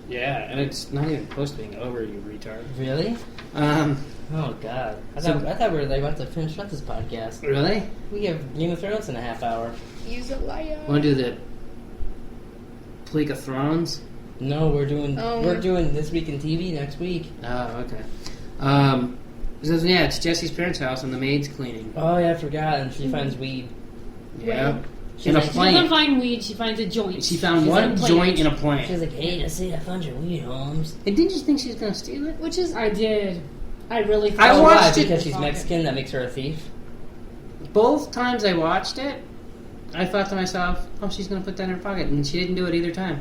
Yeah, and it's not even close to being over, you retard. Really? Oh, God. I thought we were about to finish up this podcast. Really? We have Game of Thrones in a half hour. Use a liar. Want to do the Pleeka Thrones? No, we're doing This Week in TV next week. Oh, okay. So, yeah, it's Jesse's parents' house and the maid's cleaning. Oh, yeah, I forgot. And she finds weed. Yeah. She's In a like, She doesn't plant. find weed, she finds a joint. She found She's one like, joint in a She's plant. like, hey, I see, I found your weed, Holmes. And didn't you think she was going to steal it? Which is I did. I really thought I Oh, watched why? it- Because she's Mexican, that makes her a thief? Both times I watched it, I thought to myself, oh, she's going to put that in her pocket. And she didn't do it either time.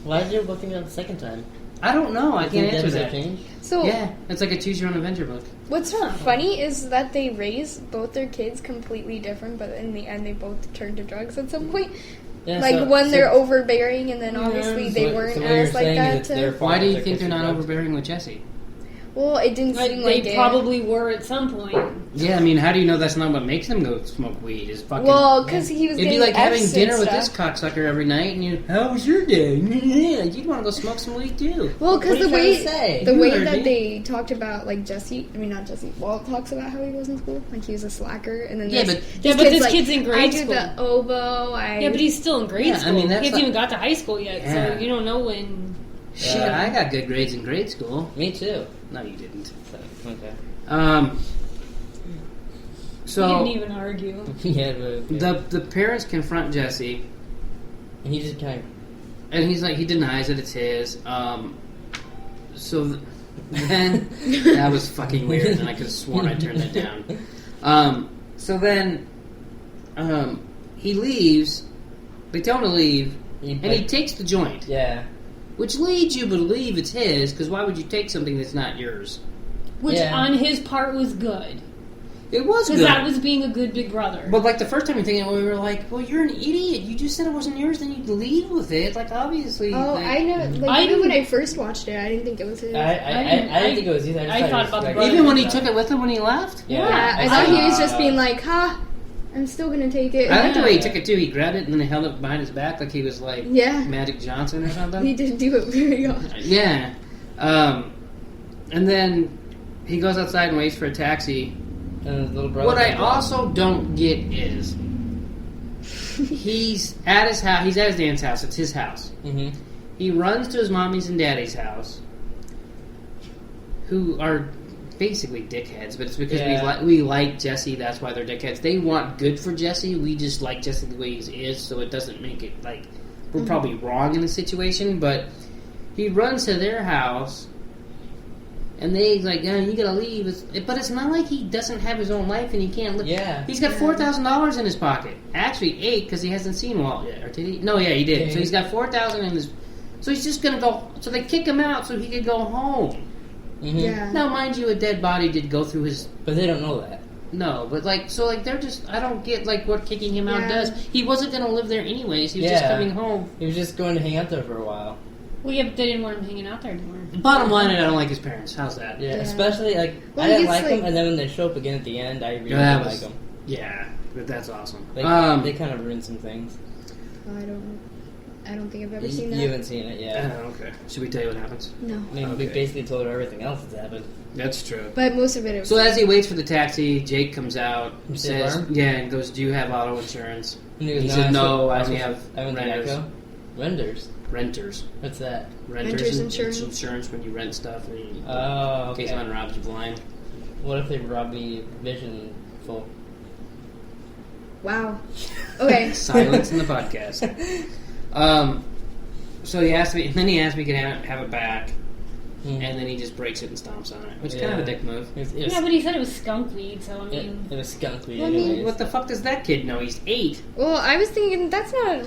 Why did you look at it the second time? I don't know. I can't answer Does that. change? so. Yeah, it's like a choose-your-own-adventure book. What's funny is that they raise both their kids completely different, but in the end they both turn to drugs at some point. Yeah, Like when they're overbearing, and then obviously they so weren't what you're as like saying that. is it's their fault Why do you that think they're kids not are drugs? overbearing with Jesse? Well, it didn't seem like they it. probably were at some point. Yeah, I mean, how do you know that's not what makes them go smoke weed? Is fucking... Well, because he was It'd be getting like having Fs and dinner with this stuff. cocksucker every night, and you, how was your day? Yeah, you'd want to go smoke some weed too. Well, because What are the you trying to say? way the You way heard that me. they talked about like not Jesse. Walt talks about how he goes in school, like he was a slacker, and then Yeah, this, but- this this kid's in grade I school. do the oboe. Yeah, but he's still in grade Yeah, I school. mean, that's he hasn't like- even got to high school yet, Yeah. so you don't know when. Shit, I got good grades in grade school. Me too. No, you didn't. So, okay. So he didn't even argue. Yeah, but, the parents confront Jesse, and he just kind of... and he's like, he denies that it's his. So then that was fucking weird, and I could have sworn I turned that down. So then he leaves. They tell him to leave, and he takes the joint, Yeah. which leads you to believe it's his. Because why would you take something that's not yours? Which Yeah. on his part was good. It was Because good. that was being a good big brother. But like the first time we thinking, we were like, "Well, you're an idiot. You just said it wasn't yours, then you'd leave with it." Like obviously. Oh, like, I know. Like even when I first watched it, I didn't think it was his. I didn't think it was either. I thought about the brother. Even when he took it with him when he left. Yeah, I thought he was just being like, "Ha, I'm still gonna take it." I like the way he took it too. He grabbed it and then he held it behind his back like he was like Yeah. Magic Johnson or something. He did do it very often. Yeah. And then he goes outside and waits for a taxi. And his little brother... What I also don't get is he's at his house. He's at his dad's house. It's his house. Mm-hmm. He runs to his mommy's and daddy's house, who are basically dickheads, but it's because we like Jesse. That's why they're dickheads. They want good for Jesse. We just like Jesse the way he is, so it doesn't make it like we're probably wrong in the situation. But he runs to their house, And they like, you gotta leave. But it's not like he doesn't have his own life and he can't live. Yeah. He's got $4,000 in his pocket. Actually, 8 because he hasn't seen Walt yet. Or did he? No, yeah, he did. Yeah. So he's got $4,000 in his. So he's just gonna go. So they kick him out so he could go home. Mm-hmm. Yeah. Now, mind you, a dead body did go through his. But they don't know that. No, but they're just. I don't get what kicking him out Yeah. does. He wasn't gonna live there anyways. He was just coming home. He was just going to hang out there for a while. Well, yeah, but they didn't want him hanging out there anymore. Bottom line, I don't like his parents. How's that? Yeah, Yeah. especially I Well, didn't it's like them, like- and then when they show up again at the end, I really Yeah, didn't like them. Yeah, but that's awesome. They kind of ruined some things. I don't think I've ever You, seen that. you haven't seen it yet. Okay. Should we tell you what happens? No. I mean, we Okay. basically told her everything else that's happened. That's true. But most of it was So as he waits for the taxi, Jake comes out, You see says, alarm? "Yeah," and goes, "Do you have auto insurance?" And He said, "No, I I only have went to renters." Geico. Renters. Renters. What's that? Renters insurance. It's insurance when you rent stuff. And you, Oh, in case okay. someone robs you blind. What if they rob me vision full? Wow. Okay. Silence in the podcast. So he asked me, and then he asked me if he could have it back, and then he just breaks it and stomps on it, which is kind of a dick move. Yeah, but he said it was skunk weed, so I mean... It was skunk weed Well, I mean, anyways. What the fuck does that kid know? He's 8. Well, I was thinking that's not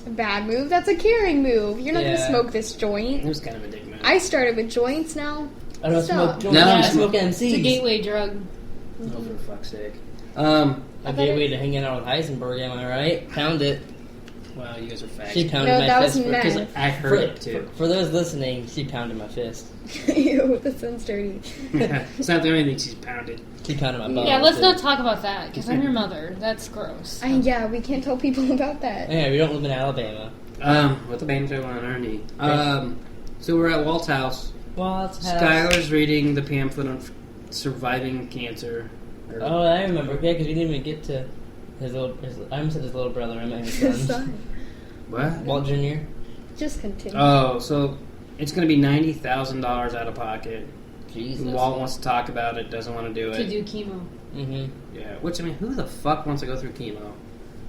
a bad move. That's a caring move. You're not Yeah. gonna smoke this It joint. was kind of a dick move. I started with joints now. I don't Stop. smoke joints. No, I I'm smoke smoking. MCs. It's a gateway drug. Oh, for fuck's sake. A gateway to hanging out with Heisenberg, am I right? Pound it. Well, you guys are facts. She pounded No, my that was fist. meth. Because I heard it too. For those listening, she pounded my fist. Ew, that sounds dirty. It's not the only thing she's pounded. She pounded my butt. Yeah, let's too. not talk about that, because I'm your mother. That's gross. Yeah, we can't tell people about that. Yeah, we don't live in Alabama. What the banjo on Ernie? So we're at Walt's house. Walt's house. Skylar's reading the pamphlet on surviving cancer. Oh, I remember. Yeah, because we didn't even get to his little. I almost said his little brother. I meant his son. Son. What? Walt Jr. Just continue. Oh, so it's going to be $90,000 out of pocket. Jesus. Walt wants to talk about it, doesn't want to do To it. do chemo. Mm-hmm. Yeah, which, I mean, who the fuck wants to go through chemo?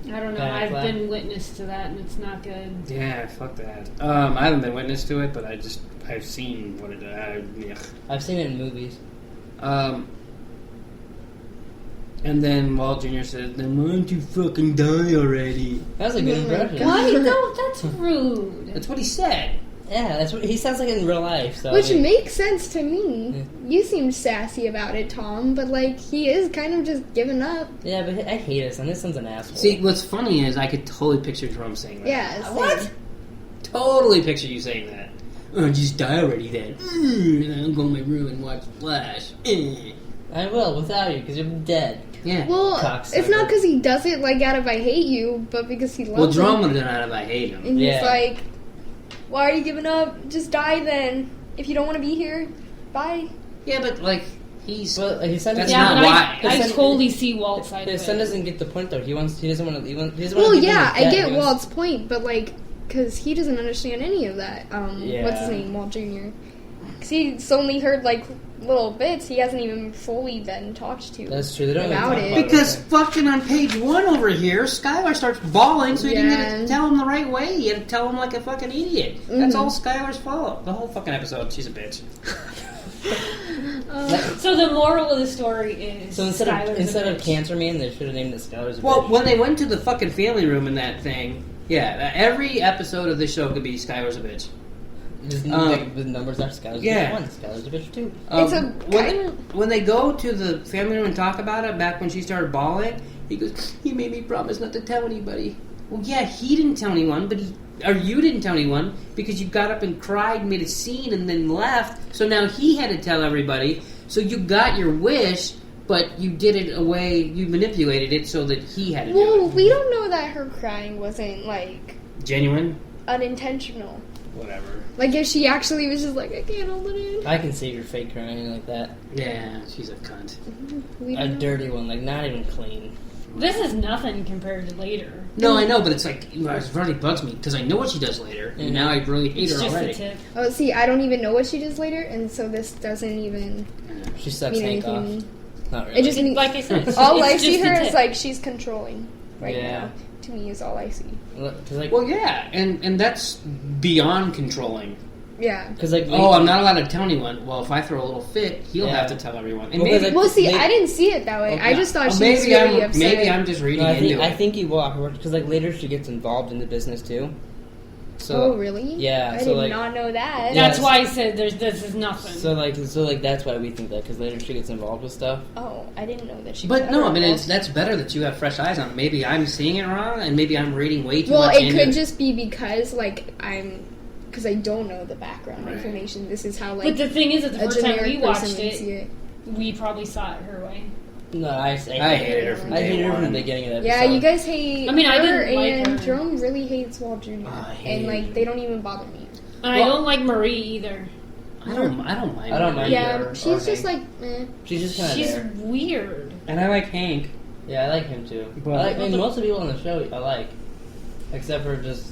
I don't know. Bad I've plan. been witness to that, and it's not good. Yeah, fuck that. I haven't been witness to it, but I've seen what it does. I've seen it in movies. And then Walt Jr. said, "Then why don't you fucking die already?" That was a good Oh my impression. God. Why? No, that's rude. That's what he said. Yeah, that's what he sounds like in real life. So Which I mean, makes sense to me. Yeah. You seemed sassy about it, Tom, but like he is kind of just giving up. yeah, but I hate his son. His son's an asshole. See, what's funny is I could totally picture Drum saying that. Yeah. same. What? Totally picture you saying that. Oh, just die already then. And I'll go in my room and watch Flash. I will without you because you're dead. Yeah. Well, Cocksucker. it's not because he does it like out of I hate you, but because he loves Well, Drum him. would have done it if I hate him. And he's Yeah. like, "Why are you giving up? Just die then. If you don't want to be here, bye." Yeah, but like he's. Well, his son. That's Yeah, not but why. I His son- totally see Walt's side His of son it. doesn't get the point though. He doesn't want to. He doesn't Well, want to yeah, I get Walt's point, but like, because he doesn't understand any of that. Yeah. What's his name, Walt Jr. Because he's only heard like little bits. He hasn't even fully been talked to. That's true. They don't About even it. talk about Because fucking on page 1 over here, Skylar starts bawling, so he didn't get to Yeah. tell him the right way. He had to tell him like a fucking idiot. That's Mhm. all Skylar's fault. The whole fucking episode, she's a bitch. So the moral of the story is So instead Skylar's a of bitch. Cancer Man, they should have named it Skylar's a Well, bitch. when they went to the fucking family room in that thing, yeah, every episode of this show could be Skylar's a bitch. Just um, the numbers are Skylar's yeah. a bitch 1, Skylar's a bitch 2. It's a when they go to the family room and talk about it, back when she started bawling, he goes, "He made me promise not to tell anybody." Well, yeah, he didn't tell anyone, but you didn't tell anyone because you got up and cried, made a scene, and then left. So now he had to tell everybody. So you got your wish, but you did it you manipulated it so that he had to do Well, it. we don't know that her crying wasn't like Genuine? unintentional. Whatever. Like if she actually was just like, I can't hold it in. I can see your fake crying like that. Yeah, she's a cunt. We A don't know. dirty one, like not even clean. This is nothing compared to later. No, I know, but it's like, it really bugs me because I know what she does later, and now I really hate It's her just already. a tip. Oh, see, I don't even know what she does later, and so this doesn't even She sucks mean Hank anything off. to me. Not really. It just means Like I said, it's all I just see a her tip. is like she's controlling right Yeah. now. To me, is all I see. 'Cause, like, Well, yeah, and that's beyond controlling. Yeah. Because like, I'm not allowed to tell anyone. Well, if I throw a little fit, he'll Yeah. have to tell everyone. And Well, maybe, like, Well, see, maybe- I didn't see it that way. Okay. I just thought she was maybe really upset. maybe I'm just reading No, into I it. think you will afterwards because like later she gets involved in the business too. So Oh, really? Yeah, I so, did like- not know that. Yeah. That's why I said this is nothing. so like that's why we think that because later she gets involved with stuff. Oh, I didn't know that she. But was no, I mean involved. that's better that you have fresh eyes on it. Maybe I'm seeing it wrong, and maybe I'm reading way too Well, much it into could it. just be because because I don't know the background Right. information. This is how like but the thing is, that the a first time generic we watched person would see it, we probably saw it her way. No, I hated her from I day hated her from one. the beginning of the Yeah, episode. you guys hate. I mean, I her, didn't like and her. Jerome really hates Walt Jr. I hate and like her. they don't even bother me. And I don't like Marie either. I don't mind. I don't her. mind Yeah, her she's or just Hank. like, eh. She's just kind of She's there. weird. And I like Hank. Yeah, I like him too. But- I mean, most of the people on the show I like, except for just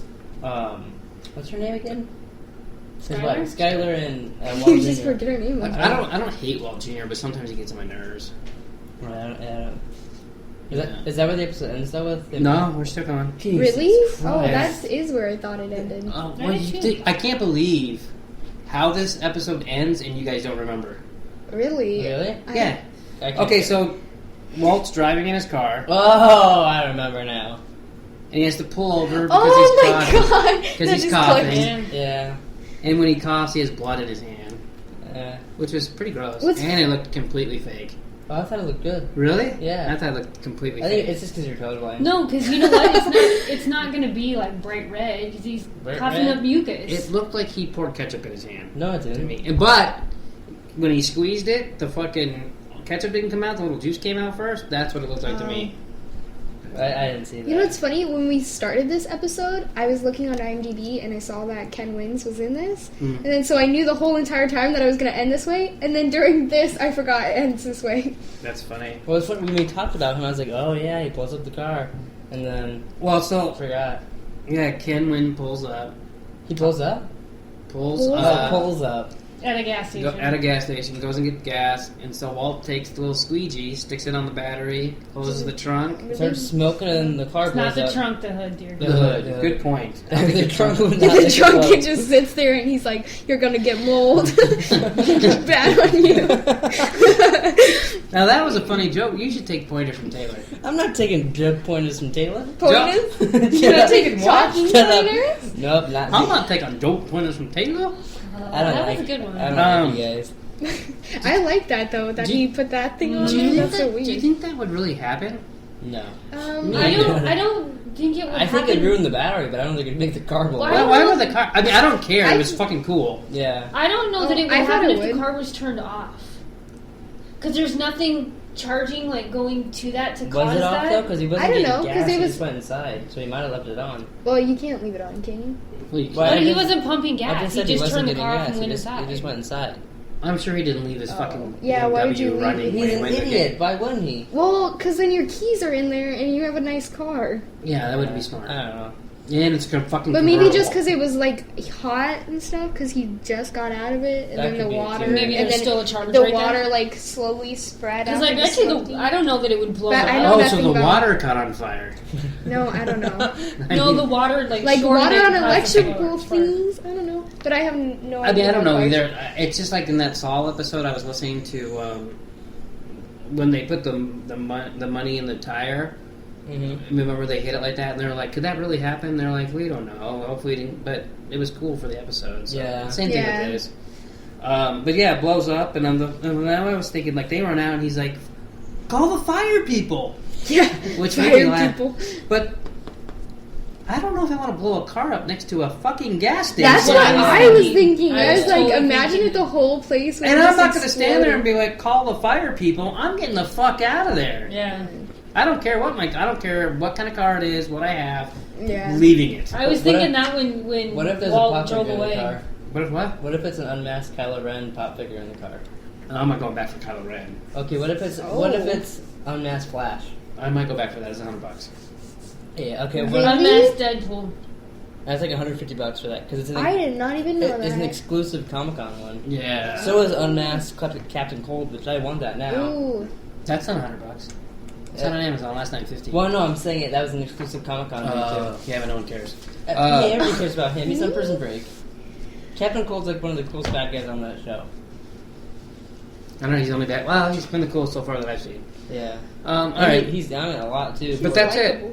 what's her name again? His Skylar? wife, Skylar and You Walt just Jr. forget her name. I don't hate Walt Jr., but sometimes he gets on my nerves. Right, I don't. Yeah. Is that where the episode ends though with? No, we're still going. Really? Oh, Christ. that is where I thought it ended. Oh, Where did you- I can't believe how this episode ends and you guys don't remember. Really? Really? Yeah. I can't- Okay, so Walt's driving in his car Oh, I remember now. and he has to pull over because Oh he's my coughing. god! 'Cause That he's just coughing. clicked. Yeah. Yeah. And when he coughs, he has blood in his hand, Yeah. which was pretty gross. What's- And it looked completely fake. Oh, I thought it looked good. Really? Yeah. I thought it looked completely I think fake. it's just because you're colorblind. No, because you know what? It's not going to be like bright red. 'Cause he's Bright coughing red? up mucus. It looked like he poured ketchup in his hand No, it to didn't. me. But when he squeezed it, the fucking ketchup didn't come out. The little juice came out first. That's what it looked like to me. I didn't see that. You know what's funny? When we started this episode, I was looking on IMDb and I saw that Ken Wins was in this. And then so I knew the whole entire time that I was going to end this way. And then during this, I forgot it ends this way. That's funny. Well, it's funny when we talked about him. I was like, oh yeah, he pulls up the car, and then Well, so I forgot. yeah, Ken Wynn pulls up, He pulls up. pulls Pulls up. at a gas go, station. at a gas station, goes and gets gas, and so Walt takes the little squeegee, sticks it on the battery, closes the trunk. Starts smoking, and the car It's not blows the up. trunk, the hood, dear. The hood. Yeah. Good point. The trunk would not the make drunk it kid just sits there and he's like, "You're going to get mold." Bad on you. Now that was a funny joke. You should take pointers from Taylor. I'm not taking joke pointers from Taylor. Pointers? Shut You're up. not taking talking Shut up. pointers? Nope, not. I'm not taking joke pointers from Taylor. I don't that like. was a good one. I don't like you guys. I like that though, that Do he you- put that thing on Do you there. think That's so that? Do you weird. think that would really happen? No. I don't think it would I think happen. it ruined the battery, but I don't think it'd make the car blow Why up. Why would the car? I mean, I don't care. I- It was fucking cool. Yeah. I don't know that it would I thought happen it if the would. car was turned off. Because there's nothing charging, like, going to that to cause Was it off that. though? Because he wasn't I don't getting know, 'cause gas. it He was- just went inside, so he might have left it on. Well, you can't leave it on, can you? Well, you Why? But I he just- wasn't pumping I gas. just He said just wasn't turned the getting car off gas. and He went just, inside. he just went inside. I'm sure he didn't leave his fucking Yeah, why would BMW you leave running. it? when He's he an went again. idiot. Why wouldn't he? Well, because then your keys are in there and you have a nice car. Yeah, that would be smart. I don't know. And it's fucking. But maybe just convertible. because it was like hot and stuff, because he just got out of it, and That then could the be it, water, too. Maybe and there's then still a charge the right water there. like slowly spread Because, out. like, the actually, smoke thing. I don't know that it would blow But up. I know Oh, so nothing the about- water caught on fire. No, I don't know. No, the water, like shortened water it on and caused it to electrical explode. things. I don't know, but I have no I idea. mean, I don't know why. either. It's just like in that Saul episode I was listening to when they put the money in the tire. Mm-hmm. Remember they hit it like that, and they were like, "Could that really happen?" They're like, "We don't know. Hopefully, it didn't." But it was cool for the episode. So Yeah. same thing Yeah. with this. But yeah, it blows up, and and now I was thinking like they run out, and he's like, "Call the fire people," Yeah, which made me fire laugh. people. But I don't know if I want to blow a car up next to a fucking gas station. That's what Yeah. I was thinking. I I was was like, totally imagine thinking if the whole place was And I'm just not going to stand there and exploding. be like, "Call the fire people." I'm getting the fuck out of there. Yeah. I don't care what I don't care what kind of car it is, what I have. Yeah. Leaving it. I was What thinking if- that when What if there's Walt a pop drove figure in the away. car? What? What if it's an unmasked Kylo Ren pop figure in the car? I'm not going back for Kylo Ren. Okay, what if it's unmasked Flash? I might go back for that. It's $100. Yeah. Okay. Really? Well, Unmasked Deadpool. that's like $150 for that because it's I did not even know it's an that. exclusive Comic Con one. Yeah. So is unmasked Captain Cold, which I want that now. Ooh. That's not $100. It's on Amazon. Last night, $50. Well, no, I'm saying it. That was an exclusive Comic Con one too. Yeah, but no one cares. Yeah, everybody cares about him. He's on Prison Break. Captain Cold's like one of the coolest bad guys on that show. I don't know, he's only bad. Well, he's been the coolest so far that I've seen. Yeah. Alright. He's done it a lot, too. But that's it.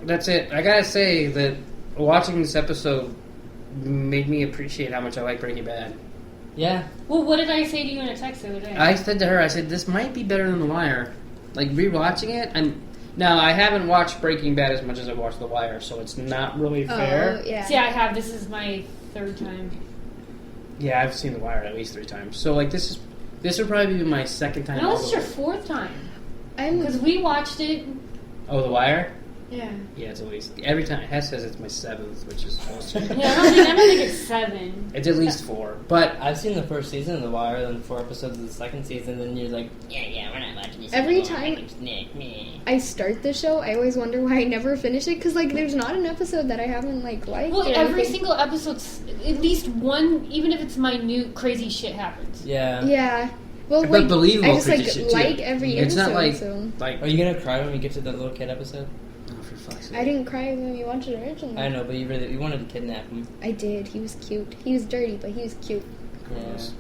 That's it. I gotta say that watching this episode made me appreciate how much I like Breaking Bad. Yeah. Well, what did I say to you in a text the other day? I said to her, I said, this might be better than The Wire. Like, rewatching it, Now, I haven't watched Breaking Bad as much as I've watched The Wire, so it's not really fair. Yeah. See, I have. This is my third time. Yeah, I've seen The Wire at least 3 times. So, like, this would probably be my second time. No, this is your 4th time. I'm Because we watched it. Oh, The Wire? Yeah. Yeah, it's at least... Every time... Hess says it's my 7th, which is close to... Yeah, I don't think it's 7. It's at least 4. But... I've seen the first season of The Wire, then 4 episodes of the second season, and you're like, yeah, we're not watching this Every anymore. time- My name's Nick, meh. I start the show, I always wonder why I never finish it, because, like, there's not an episode that I haven't, like, liked. Well, or every anything. single episode's at least one, even if it's minute, crazy shit happens. Yeah. Yeah. Well, But like, believable I just, crazy like, shit, too. like every It's episode, not like... so... Like... Are you gonna cry when we get to the little kid episode? Oh, for fuck's sake. I didn't cry when we watched it originally. I know, but you wanted to kidnap him. I did. He was cute. He was dirty, but he was cute. Gross.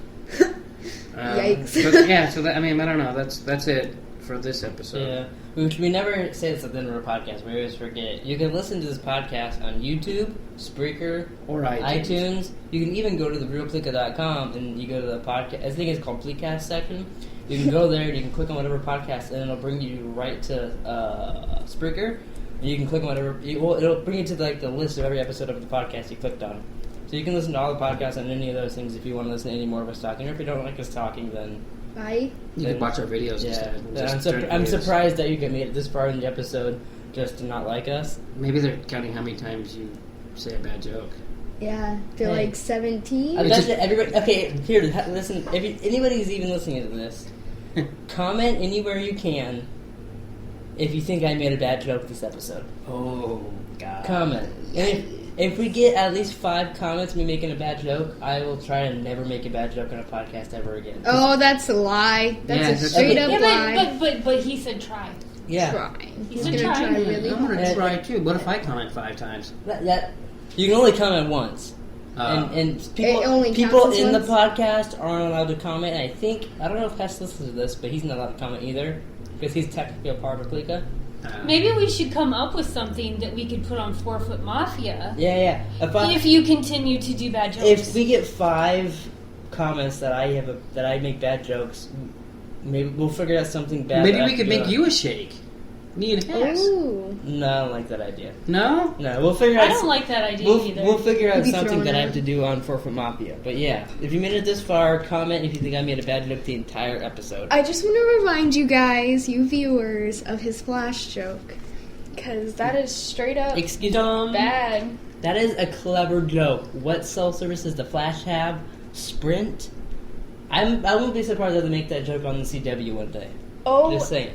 Yikes. But, yeah, so that, I mean, I don't know. That's it for this episode. Yeah. Which we never say this at the end of our podcast. We always forget. You can listen to this podcast on YouTube, Spreaker, Or iTunes. You can even go to therealpleeka.com and you go to the podcast. I think it's called Pleecast section. You can go there and you can click on whatever podcast and it'll bring you right to Spreaker. And you can click on whatever. It'll bring you to like the list of every episode of the podcast you clicked on. So you can listen to all the podcasts on any of those things if you want to listen to any more of us talking. Or if you don't like us talking, then Bye. You can watch our videos yeah. instead. I'm surprised that you can make it this far in the episode just to not like us. Maybe they're counting how many times you say a bad joke. Yeah, they're Hey. like 17. I bet that everybody. Okay, here, listen. If anybody's even listening to this, comment anywhere you can if you think I made a bad joke this episode. Oh, God. Comment. And if we get at least 5 comments me making a bad joke, I will try and never make a bad joke on a podcast ever again. Oh, that's a lie. That's Yeah, a that's straight a- up Yeah, lie. but he said try. Yeah. Trying. He's said gonna try. try really I'm going hard. to try too. What if I comment 5 times? That you can only comment once. And It only people counts as in the once? podcast aren't allowed to comment. And I don't know if Hess listens to this, but he's not allowed to comment either because he's technically a part of Pleeka. Maybe we should come up with something that we could put on 4-Foot Mafia. Yeah. If you continue to do bad jokes. If we get 5 comments that I make bad jokes, maybe we'll figure out something bad. Maybe that I we can could do make on- you a shake. Me and Hess. Ooh. No, I don't like that idea. No? No, we'll figure out. I don't like that idea either. We'll figure out You'll be something thrown that I out. have to do on 4-Foot Mafia. But yeah, if you made it this far, comment if you think I made a bad joke the entire episode. I just want to remind you guys, you viewers, of his flash joke. Because that is straight up Excuse bad. That is a clever joke. What cell service does the Flash have? Sprint? I won't be surprised if they make that joke on the CW one day. Oh Just saying.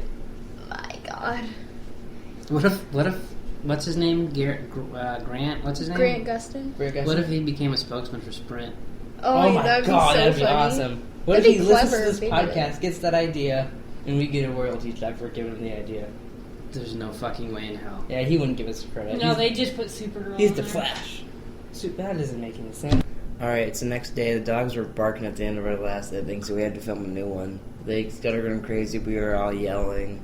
my god. What if, what's his name? Grant? What's his name? Grant Gustin. What if he became a spokesman for Sprint? Oh, my that'd god, be so that'd be funny. awesome. What That'd if he be listens clever to if this they did it. podcast, gets that idea, and we get a royalty check for giving him the idea? There's no fucking way in hell. Yeah, he wouldn't give us credit. No, they just put Supergirl He's on the there. Flash. That doesn't make any sense. Alright, it's the next day. The dogs were barking at the end of our last editing, so we had to film a new one. They started going crazy. We were all yelling.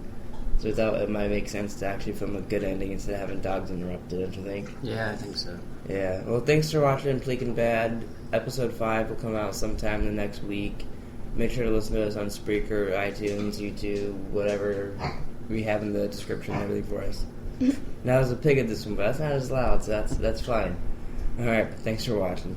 So we thought it might make sense to actually film a good ending instead of having dogs interrupted, don't you think? Yeah, I think so. Yeah. Well, thanks for watching Pleeking Bad. Episode 5 will come out sometime the next week. Make sure to listen to us on Spreaker, iTunes, YouTube, whatever we have in the description and everything for us. Now there's a pig at this one, but that's not as loud, so that's fine. Alright, thanks for watching.